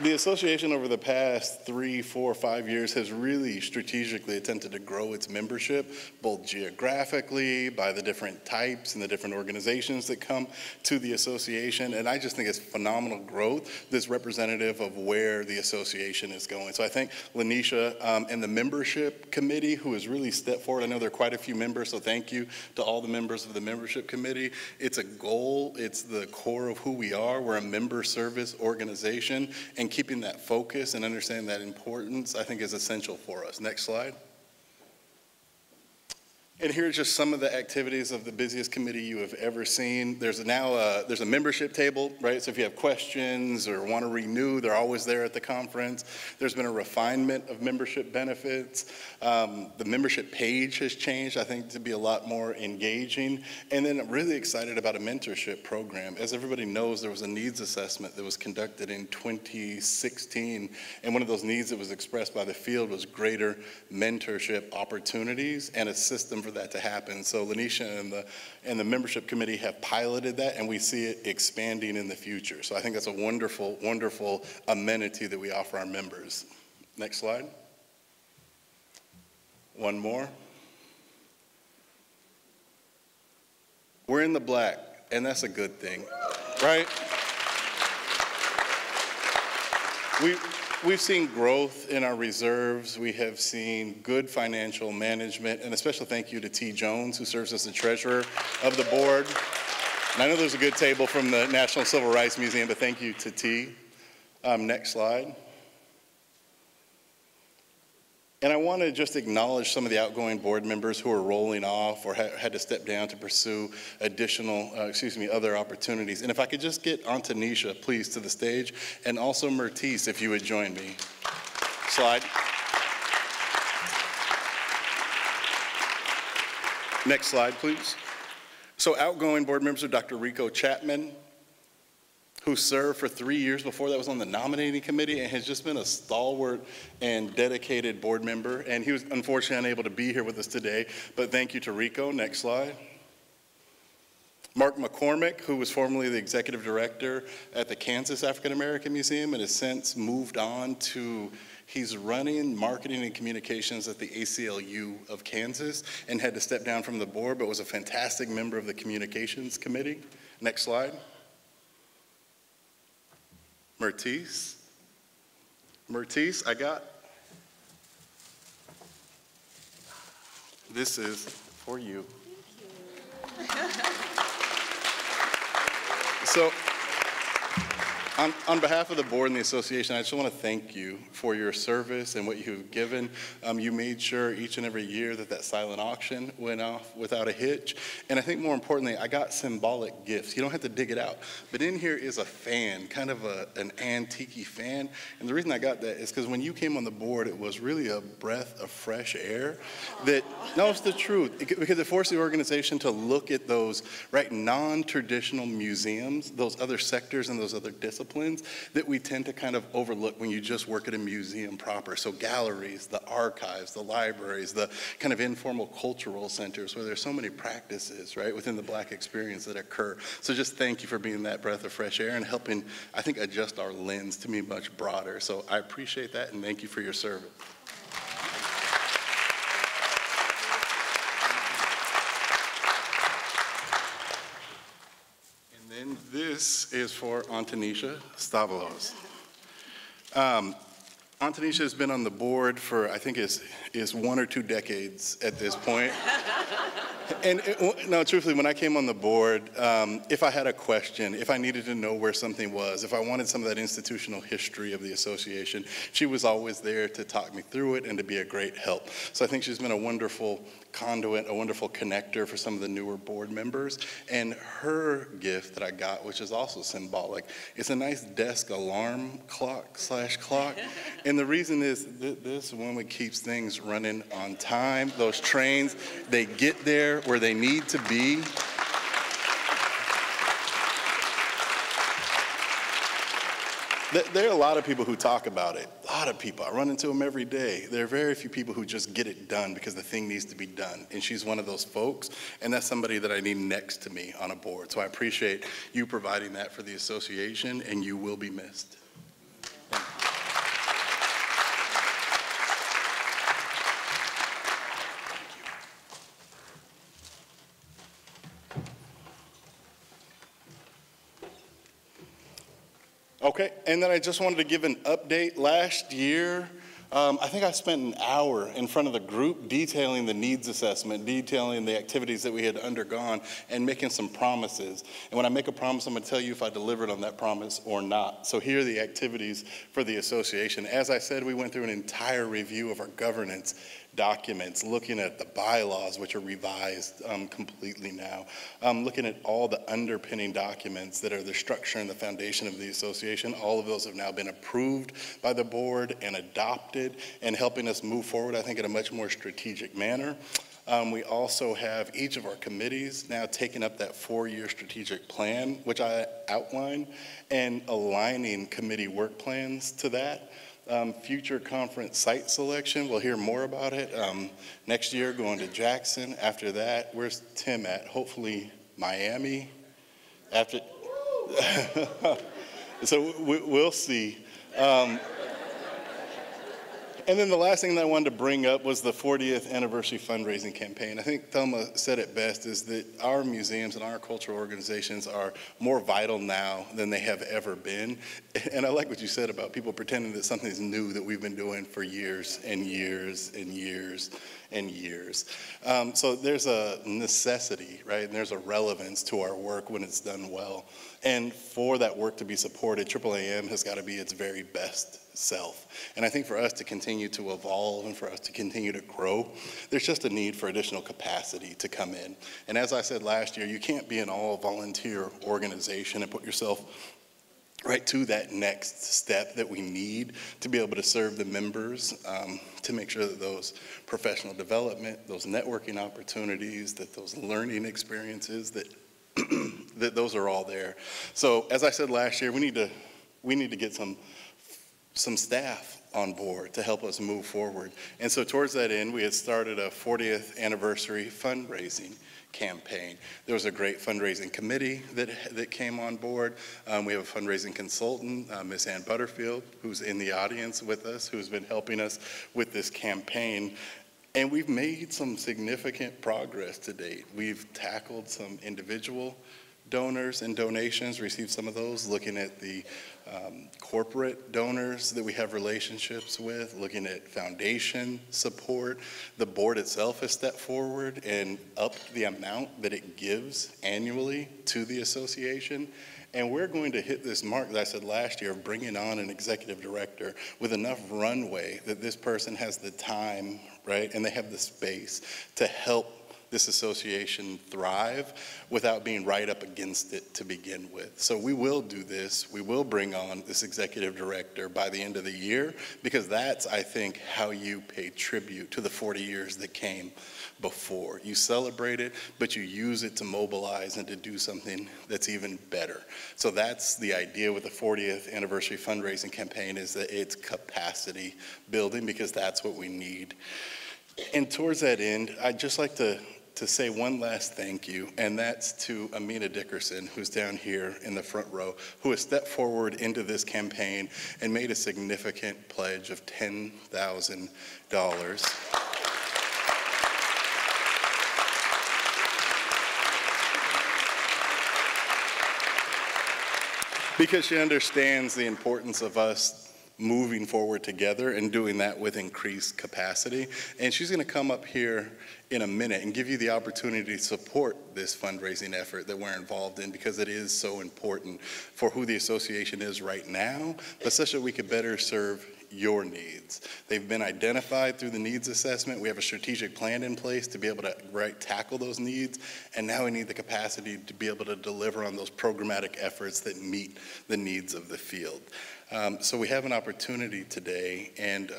The association over the past 3, 4, 5 years has really strategically attempted to grow its membership, both geographically, by the different types and the different organizations that come to the association. And I just think it's phenomenal growth that's representative of where the association is going. So I think Lanisha and the membership committee, who has really stepped forward. I know there are quite a few members, so thank you to all the members of the membership committee. It's a goal. It's the core of who we are. We're a member service organization, and keeping that focus and understanding that importance, I think, is essential for us. Next slide. And here are just some of the activities of the busiest committee you have ever seen. There's a membership table, right? So if you have questions or want to renew, they're always there at the conference. There's been a refinement of membership benefits. The membership page has changed, I think, to be a lot more engaging. And then I'm really excited about a mentorship program. As everybody knows, there was a needs assessment that was conducted in 2016. And one of those needs that was expressed by the field was greater mentorship opportunities and a system for that to happen. So Lanisha and the membership committee have piloted that, and we see it expanding in the future. So I think that's a wonderful, wonderful amenity that we offer our members. Next slide. One more. We're in the black, and that's a good thing, right? We've seen growth in our reserves. We have seen good financial management, and a special thank you to T. Jones, who serves as the treasurer of the board. And I know there's a good table from the National Civil Rights Museum, but thank you to T. Next slide. And I want to just acknowledge some of the outgoing board members who are rolling off or had to step down to pursue additional, other opportunities. And if I could just get Antonisha, please, to the stage, and also Mertice, if you would join me. Slide. Next slide, please. So outgoing board members are Dr. Rico Chapman, who served for 3 years before that, was on the nominating committee, and has just been a stalwart and dedicated board member. And he was unfortunately unable to be here with us today, but thank you to Rico. Next slide. Mark McCormick, who was formerly the executive director at the Kansas African American Museum and has since moved on to, he's running marketing and communications at the ACLU of Kansas and had to step down from the board, but was a fantastic member of the communications committee. Next slide. Mertice, this is for you. So On behalf of the board and the association, I just want to thank you for your service and what you have given. You made sure each and every year that silent auction went off without a hitch. And I think more importantly, I got symbolic gifts. You don't have to dig it out. But in here is a fan, kind of an antique fan. And the reason I got that is because when you came on the board, it was really a breath of fresh air. No, it's the truth. Because it forced the organization to look at those, right, non-traditional museums, those other sectors and those other disciplines that we tend to kind of overlook when you just work at a museum proper. So galleries, the archives, the libraries, the kind of informal cultural centers where there's so many practices, right, within the Black experience that occur. So just thank you for being that breath of fresh air and helping, I think, adjust our lens to be much broader. So I appreciate that and thank you for your service. And this is for Antonisha Stavalos. Antonisha has been on the board for, I think, is 1 or 2 decades at this point. And no, truthfully, when I came on the board, if I had a question, if I needed to know where something was, if I wanted some of that institutional history of the association, she was always there to talk me through it and to be a great help. So I think she's been a wonderful conduit, a wonderful connector for some of the newer board members. And her gift that I got, which is also symbolic, it's a nice desk alarm clock. And the reason is this woman keeps things running on time. Those trains, they get there where they need to be. There are a lot of people who talk about it. A lot of people. I run into them every day. There are very few people who just get it done because the thing needs to be done. And she's one of those folks. And that's somebody that I need next to me on a board. So I appreciate you providing that for the association, and you will be missed. Okay, and then I just wanted to give an update. Last year, I think I spent an hour in front of the group detailing the needs assessment, detailing the activities that we had undergone, and making some promises. And when I make a promise, I'm going to tell you if I delivered on that promise or not. So here are the activities for the association. As I said, we went through an entire review of our governance documents, looking at the bylaws, which are revised completely now, looking at all the underpinning documents that are the structure and the foundation of the association. All of those have now been approved by the board and adopted, and helping us move forward, I think, in a much more strategic manner. We also have each of our committees now taking up that 4-year strategic plan, which I outlined, and aligning committee work plans to that. Future conference site selection, we'll hear more about it. Next year, going to Jackson. After that, where's Tim at? Hopefully Miami. After, so we'll see. And then the last thing that I wanted to bring up was the 40th anniversary fundraising campaign. I think Thelma said it best, is that our museums and our cultural organizations are more vital now than they have ever been. And I like what you said about people pretending that something's new that we've been doing for years and years and years and years. So there's a necessity, right? And there's a relevance to our work when it's done well. And for that work to be supported, AAAM has got to be its very best self. And I think for us to continue to evolve and for us to continue to grow, there's just a need for additional capacity to come in. And as I said last year, you can't be an all-volunteer organization and put yourself right to that next step that we need to be able to serve the members, to make sure that those professional development, those networking opportunities, that those learning experiences, that that those are all there. So as I said last year, we need to get some staff on board to help us move forward. And so towards that end, we had started a 40th anniversary fundraising campaign. There was a great fundraising committee that came on board. We have a fundraising consultant, Miss Ann Butterfield, who's in the audience with us, who's been helping us with this campaign. And we've made some significant progress to date. We've tackled some individual donors and donations, received some of those, looking at the corporate donors that we have relationships with, looking at foundation support. The board itself has stepped forward and upped the amount that it gives annually to the association. And we're going to hit this mark, as I said last year, of bringing on an executive director with enough runway that this person has the time, right, and they have the space to help this association thrive without being right up against it to begin with. So we will do this. We will bring on this executive director by the end of the year, because that's, I think, how you pay tribute to the 40 years that came before. You celebrate it, but you use it to mobilize and to do something that's even better. So that's the idea with the 40th anniversary fundraising campaign, is that it's capacity building, because that's what we need. And towards that end, I'd just like to say one last thank you, and that's to Amina Dickerson, who's down here in the front row, who has stepped forward into this campaign and made a significant pledge of $10,000. Because she understands the importance of us moving forward together and doing that with increased capacity. And she's going to come up here in a minute and give you the opportunity to support this fundraising effort that we're involved in, because it is so important for who the association is right now, but such that we could better serve your needs. They've been identified through the needs assessment. We have a strategic plan in place to be able to tackle those needs, and now we need the capacity to be able to deliver on those programmatic efforts that meet the needs of the field. So we have an opportunity today, and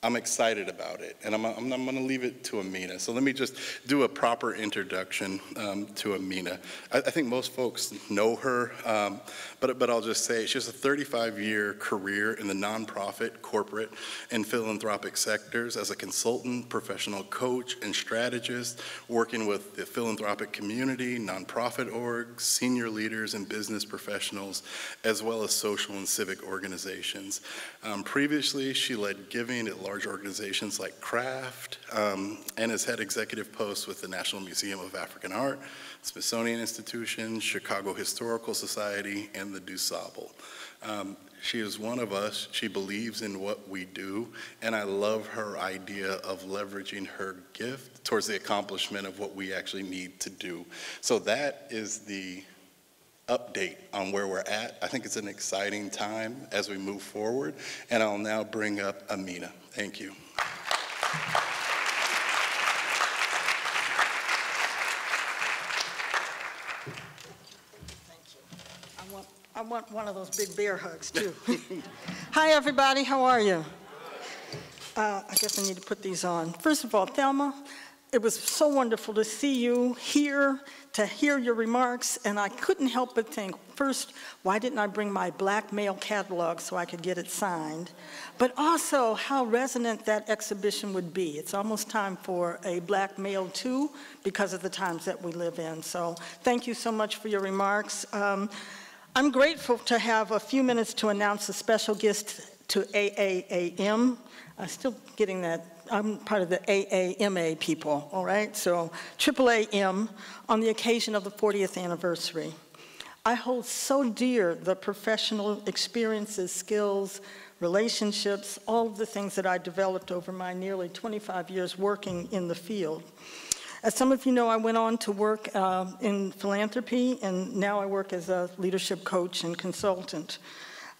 I'm excited about it, and I'm going to leave it to Amina. So let me just do a proper introduction to Amina. I think most folks know her, but I'll just say she has a 35-year career in the nonprofit, corporate, and philanthropic sectors as a consultant, professional coach, and strategist, working with the philanthropic community, nonprofit orgs, senior leaders, and business professionals, as well as social and civic organizations. Previously, she led giving at large organizations like Kraft, and has had executive posts with the National Museum of African Art, Smithsonian Institution, Chicago Historical Society, and the DuSable. She is one of us. She believes in what we do, and I love her idea of leveraging her gift towards the accomplishment of what we actually need to do. So that is the update on where we're at. I think it's an exciting time as we move forward, and I'll now bring up Amina. Thank you. I want one of those big bear hugs, too. Hi, everybody. How are you? I guess I need to put these on. First of all, Thelma, it was so wonderful to see you here, to hear your remarks, and I couldn't help but think, first, why didn't I bring my black male catalog so I could get it signed? But also, how resonant that exhibition would be. It's almost time for a black male, too, because of the times that we live in. So thank you so much for your remarks. I'm grateful to have a few minutes to announce a special guest to AAAM. I'm still getting that. I'm part of the AAMA people, all right? So AAAM on the occasion of the 40th anniversary. I hold so dear the professional experiences, skills, relationships, all of the things that I developed over my nearly 25 years working in the field. As some of you know, I went on to work in philanthropy, and now I work as a leadership coach and consultant.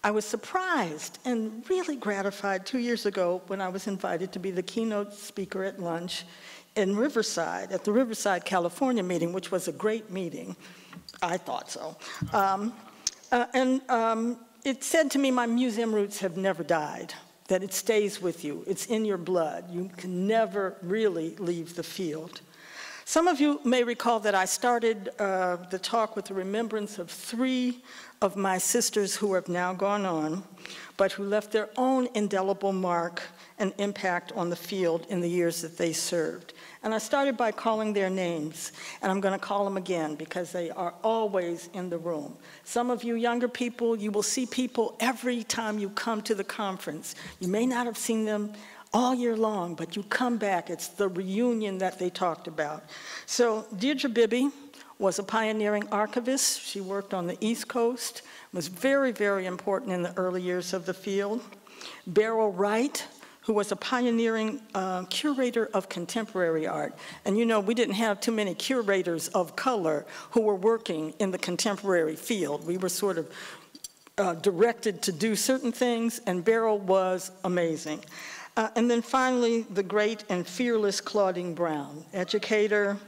I was surprised and really gratified 2 years ago when I was invited to be the keynote speaker at lunch in Riverside, at the Riverside, California meeting, which was a great meeting. I thought so. It said to me, my museum roots have never died, that it stays with you. It's in your blood. You can never really leave the field. Some of you may recall that I started the talk with the remembrance of 3 of my sisters who have now gone on, but who left their own indelible mark and impact on the field in the years that they served. And I started by calling their names, and I'm going to call them again because they are always in the room. Some of you younger people, you will see people every time you come to the conference. You may not have seen them all year long, but you come back. It's the reunion that they talked about. So Deirdre Bibby, was a pioneering archivist. She worked on the East Coast, was very, very important in the early years of the field. Beryl Wright, who was a pioneering curator of contemporary art. And you know, we didn't have too many curators of color who were working in the contemporary field. We were sort of directed to do certain things, and Beryl was amazing. And then finally, the great and fearless Claudine Brown, educator,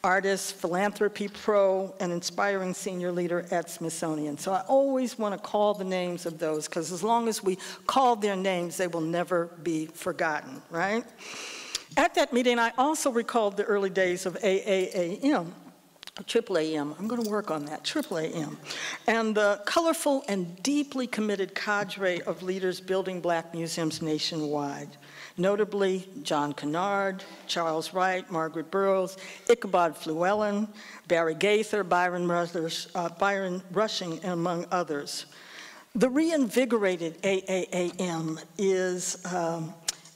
artist, philanthropy pro, and inspiring senior leader at Smithsonian. So I always want to call the names of those, because as long as we call their names, they will never be forgotten, right? At that meeting, I also recalled the early days of AAAM, AAAM, I'm going to work on that, AAAM, and the colorful and deeply committed cadre of leaders building Black museums nationwide, notably John Kennard, Charles Wright, Margaret Burroughs, Ichabod Flewellen, Barry Gaither, Byron Rushing, and among others. The reinvigorated AAAM is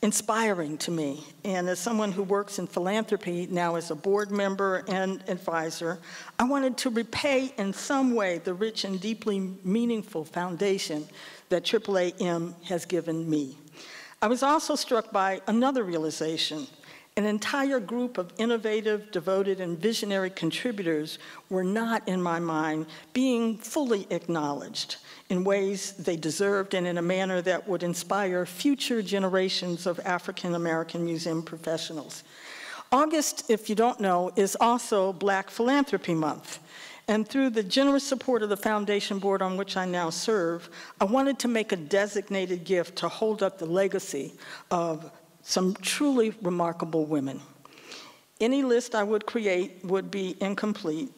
inspiring to me. And as someone who works in philanthropy, now as a board member and advisor, I wanted to repay in some way the rich and deeply meaningful foundation that AAAM has given me. I was also struck by another realization. An entire group of innovative, devoted, and visionary contributors were not, in my mind, being fully acknowledged in ways they deserved and in a manner that would inspire future generations of African American museum professionals. August, if you don't know, is also Black Philanthropy Month. And through the generous support of the foundation board on which I now serve, I wanted to make a designated gift to hold up the legacy of some truly remarkable women. Any list I would create would be incomplete.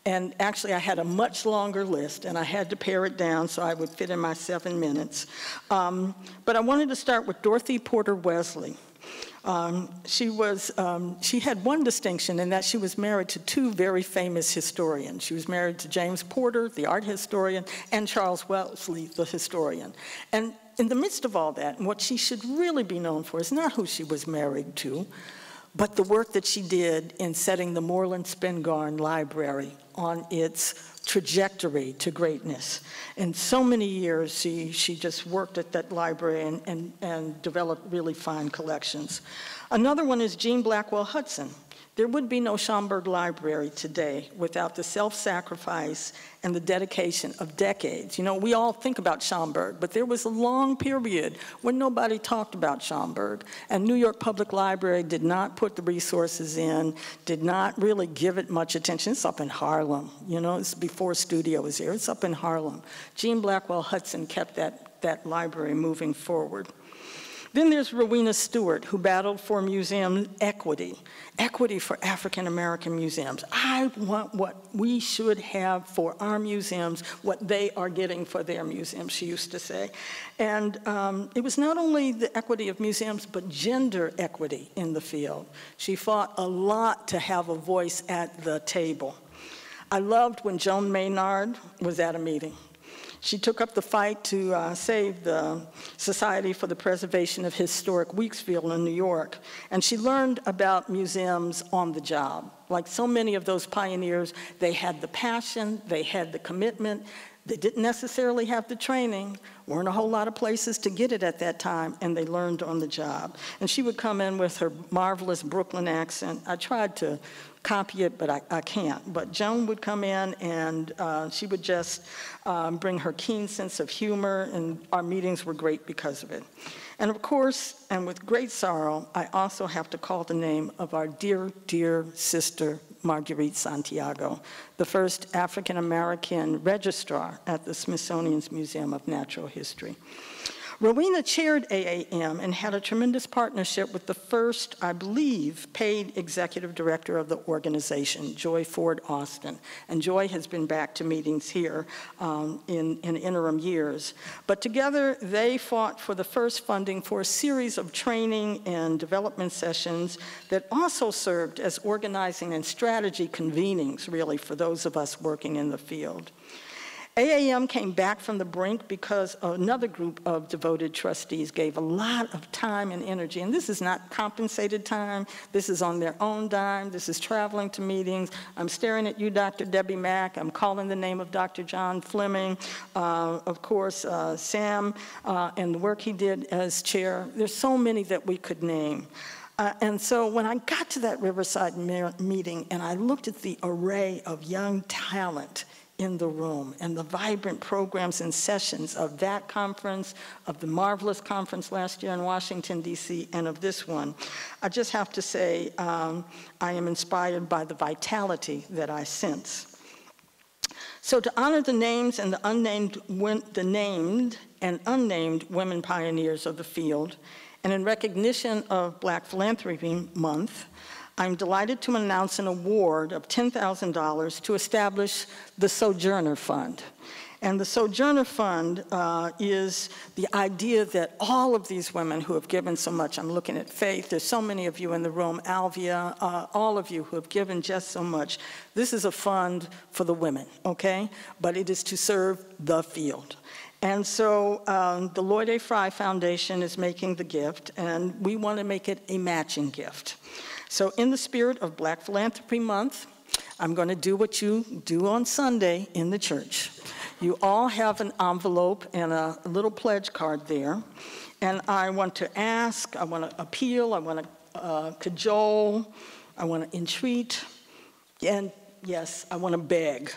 And actually, I had a much longer list, and I had to pare it down so I would fit in my 7 minutes. But I wanted to start with Dorothy Porter Wesley. She had one distinction in that she was married to two very famous historians. She was married to James Porter, the art historian, and Charles Wesley, the historian. And in the midst of all that, and what she should really be known for is not who she was married to, but the work that she did in setting the Moreland Spingarn Library on its trajectory to greatness. In so many years, she just worked at that library and developed really fine collections. Another one is Jean Blackwell Hudson. There would be no Schomburg Library today without the self-sacrifice and the dedication of decades. You know, we all think about Schomburg, but there was a long period when nobody talked about Schomburg, and New York Public Library did not put the resources in, did not really give it much attention. It's up in Harlem, you know, it's before Studio was here, it's up in Harlem. Jean Blackwell Hudson kept that library moving forward. Then there's Rowena Stewart, who battled for museum equity for African American museums. I want what we should have for our museums, what they are getting for their museums, she used to say. And it was not only the equity of museums, but gender equity in the field. She fought a lot to have a voice at the table. I loved when Joan Maynard was at a meeting. She took up the fight to save the Society for the Preservation of Historic Weeksville in New York, and she learned about museums on the job. Like so many of those pioneers, they had the passion, they had the commitment, they didn't necessarily have the training, weren't a whole lot of places to get it at that time, and they learned on the job. And she would come in with her marvelous Brooklyn accent. I tried to copy it, but I can't. But Joan would come in, and she would just bring her keen sense of humor, and our meetings were great because of it. And of course, and with great sorrow, I also have to call the name of our dear, dear sister, Marguerite Santiago, the first African-American registrar at the Smithsonian's Museum of Natural History. Rowena chaired AAM and had a tremendous partnership with the first, I believe, paid executive director of the organization, Joy Ford Austin. And Joy has been back to meetings here in interim years. But together, they fought for the first funding for a series of training and development sessions that also served as organizing and strategy convenings, really, for those of us working in the field. AAM came back from the brink because another group of devoted trustees gave a lot of time and energy. And this is not compensated time. This is on their own dime. This is traveling to meetings. I'm staring at you, Dr. Debbie Mack. I'm calling the name of Dr. John Fleming. Of course, Sam and the work he did as chair. There's so many that we could name. And so when I got to that Riverside meeting and I looked at the array of young talent in the room and the vibrant programs and sessions of that conference, of the marvelous conference last year in Washington, D.C., and of this one, I just have to say I am inspired by the vitality that I sense. So to honor the names and the named and unnamed women pioneers of the field, and in recognition of Black Philanthropy Month, I'm delighted to announce an award of $10,000 to establish the Sojourner Fund. And the Sojourner Fund is the idea that all of these women who have given so much, I'm looking at Faith, there's so many of you in the room, Alvia, all of you who have given just so much. This is a fund for the women, okay? But it is to serve the field. And so the Lloyd A. Fry Foundation is making the gift, and we want to make it a matching gift. So in the spirit of Black Philanthropy Month, I'm going to do what you do on Sunday in the church. You all have an envelope and a little pledge card there. And I want to ask, I want to appeal, I want to cajole, I want to entreat, and yes, I want to beg.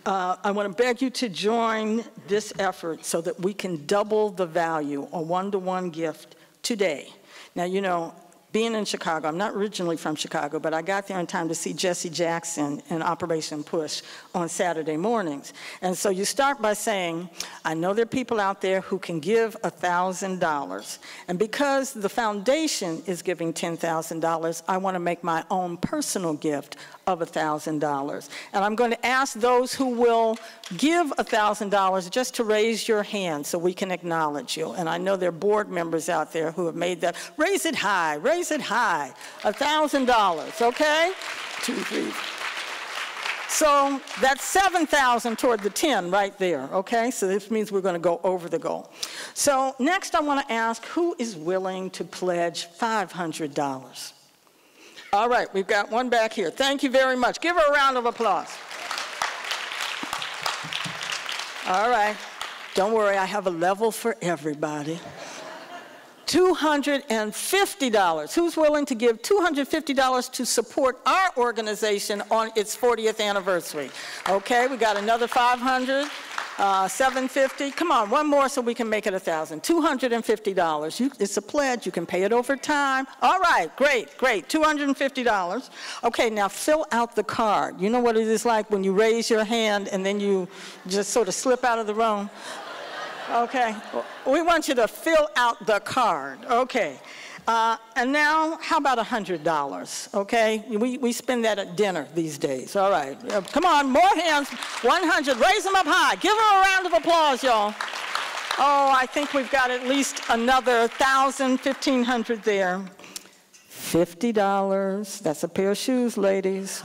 I want to beg you to join this effort so that we can double the value, a one-to-one gift today. Now, you know, being in Chicago, I'm not originally from Chicago, but I got there in time to see Jesse Jackson in Operation Push on Saturday mornings. And so you start by saying, I know there are people out there who can give $1,000. And because the foundation is giving $10,000, I want to make my own personal gift of $1,000. And I'm going to ask those who will give $1,000 just to raise your hand so we can acknowledge you. And I know there are board members out there who have made that. Raise it high, raise it high. $1,000, okay? 2, 3. So that's $7,000 toward the 10 right there, okay? So this means we're going to go over the goal. So next I want to ask, who is willing to pledge $500? All right, we've got one back here. Thank you very much. Give her a round of applause. All right, don't worry, I have a level for everybody. $250. Who's willing to give $250 to support our organization on its 40th anniversary? Okay, we got another 500. 750. Come on, one more so we can make it 1,000. $250. It's a pledge. You can pay it over time. All right, great, great. $250. Okay, now fill out the card. You know what it is like when you raise your hand and then you just sort of slip out of the room? Okay, we want you to fill out the card. Okay. And now, how about $100, okay? We spend that at dinner these days, all right. Come on, more hands, 100, raise them up high. Give them a round of applause, y'all. Oh, I think we've got at least another 1,000, 1,500 there. $50, that's a pair of shoes, ladies.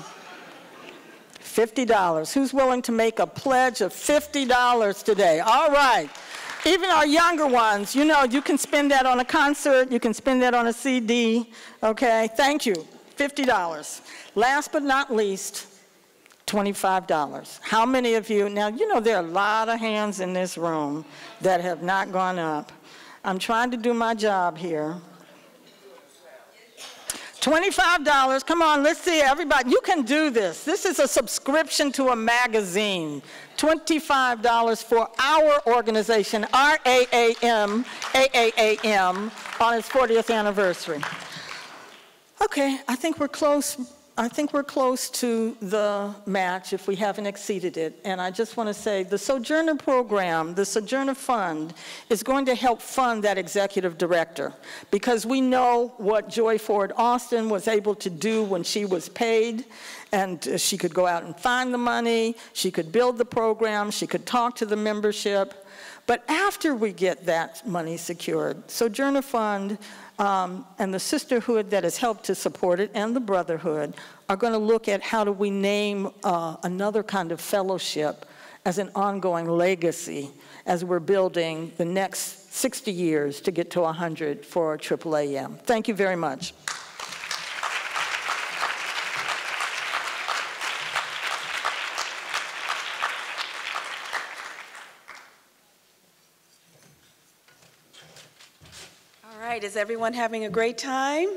$50, who's willing to make a pledge of $50 today? All right. Even our younger ones, you know, you can spend that on a concert, you can spend that on a CD, okay? Thank you, $50. Last but not least, $25. How many of you, now you know there are a lot of hands in this room that have not gone up. I'm trying to do my job here. $25, come on, let's see, everybody, you can do this. This is a subscription to a magazine. $25 for our organization, RAAM, on its 40th anniversary. Okay, I think we're close. I think we're close to the match if we haven't exceeded it. And I just want to say the Sojourner program, the Sojourner Fund, is going to help fund that executive director because we know what Joy Ford Austin was able to do when she was paid. And she could go out and find the money, she could build the program, she could talk to the membership. But after we get that money secured, Sojourner Fund and the sisterhood that has helped to support it and the brotherhood are going to look at how do we name another kind of fellowship as an ongoing legacy as we're building the next 60 years to get to 100 for AAAM. Thank you very much. All right, is everyone having a great time?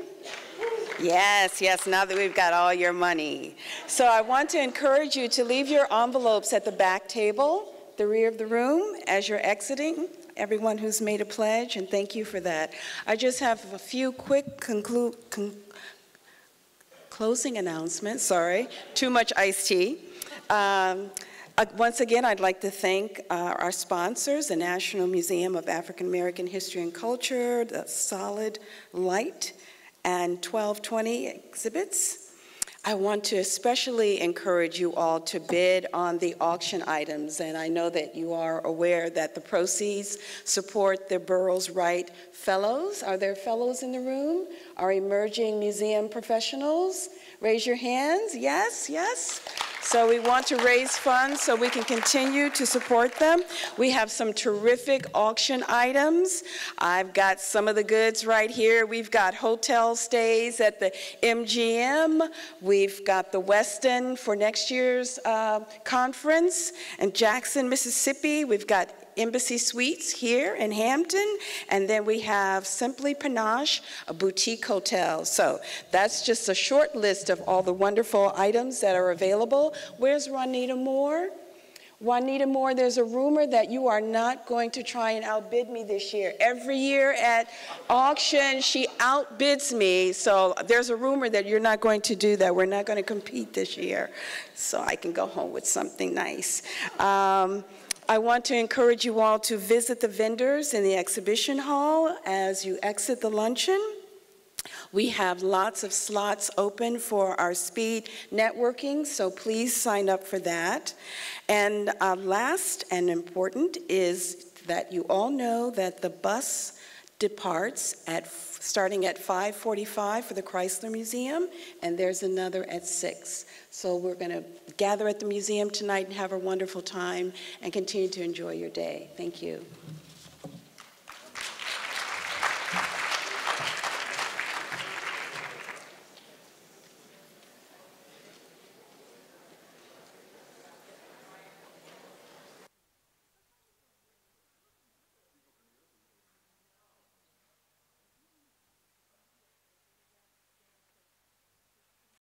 Yes, yes, now that we've got all your money. So I want to encourage you to leave your envelopes at the back table, the rear of the room, as you're exiting. Everyone who's made a pledge, and thank you for that. I just have a few quick closing announcements, sorry, too much iced tea. Once again, I'd like to thank our sponsors, the National Museum of African American History and Culture, the Solid Light, and 1220 exhibits. I want to especially encourage you all to bid on the auction items, and I know that you are aware that the proceeds support the Burroughs Wright Fellows. Are there fellows in the room? Our emerging museum professionals? Raise your hands. Yes, yes. So we want to raise funds so we can continue to support them. We have some terrific auction items. I've got some of the goods right here. We've got hotel stays at the MGM. We've got the Westin for next year's conference in Jackson, Mississippi. We've got Embassy Suites here in Hampton, and then we have Simply Panache, a boutique hotel. So that's just a short list of all the wonderful items that are available. Where's Juanita Moore? Juanita Moore, there's a rumor that you are not going to try and outbid me this year. Every year at auction, she outbids me. So there's a rumor that you're not going to do that. We're not going to compete this year. So I can go home with something nice. I want to encourage you all to visit the vendors in the exhibition hall as you exit the luncheon. We have lots of slots open for our speed networking, so please sign up for that. And last and important is that you all know that the bus departs starting at 5:45 for the Chrysler Museum, and there's another at 6. So we're going to gather at the museum tonight and have a wonderful time and continue to enjoy your day. Thank you.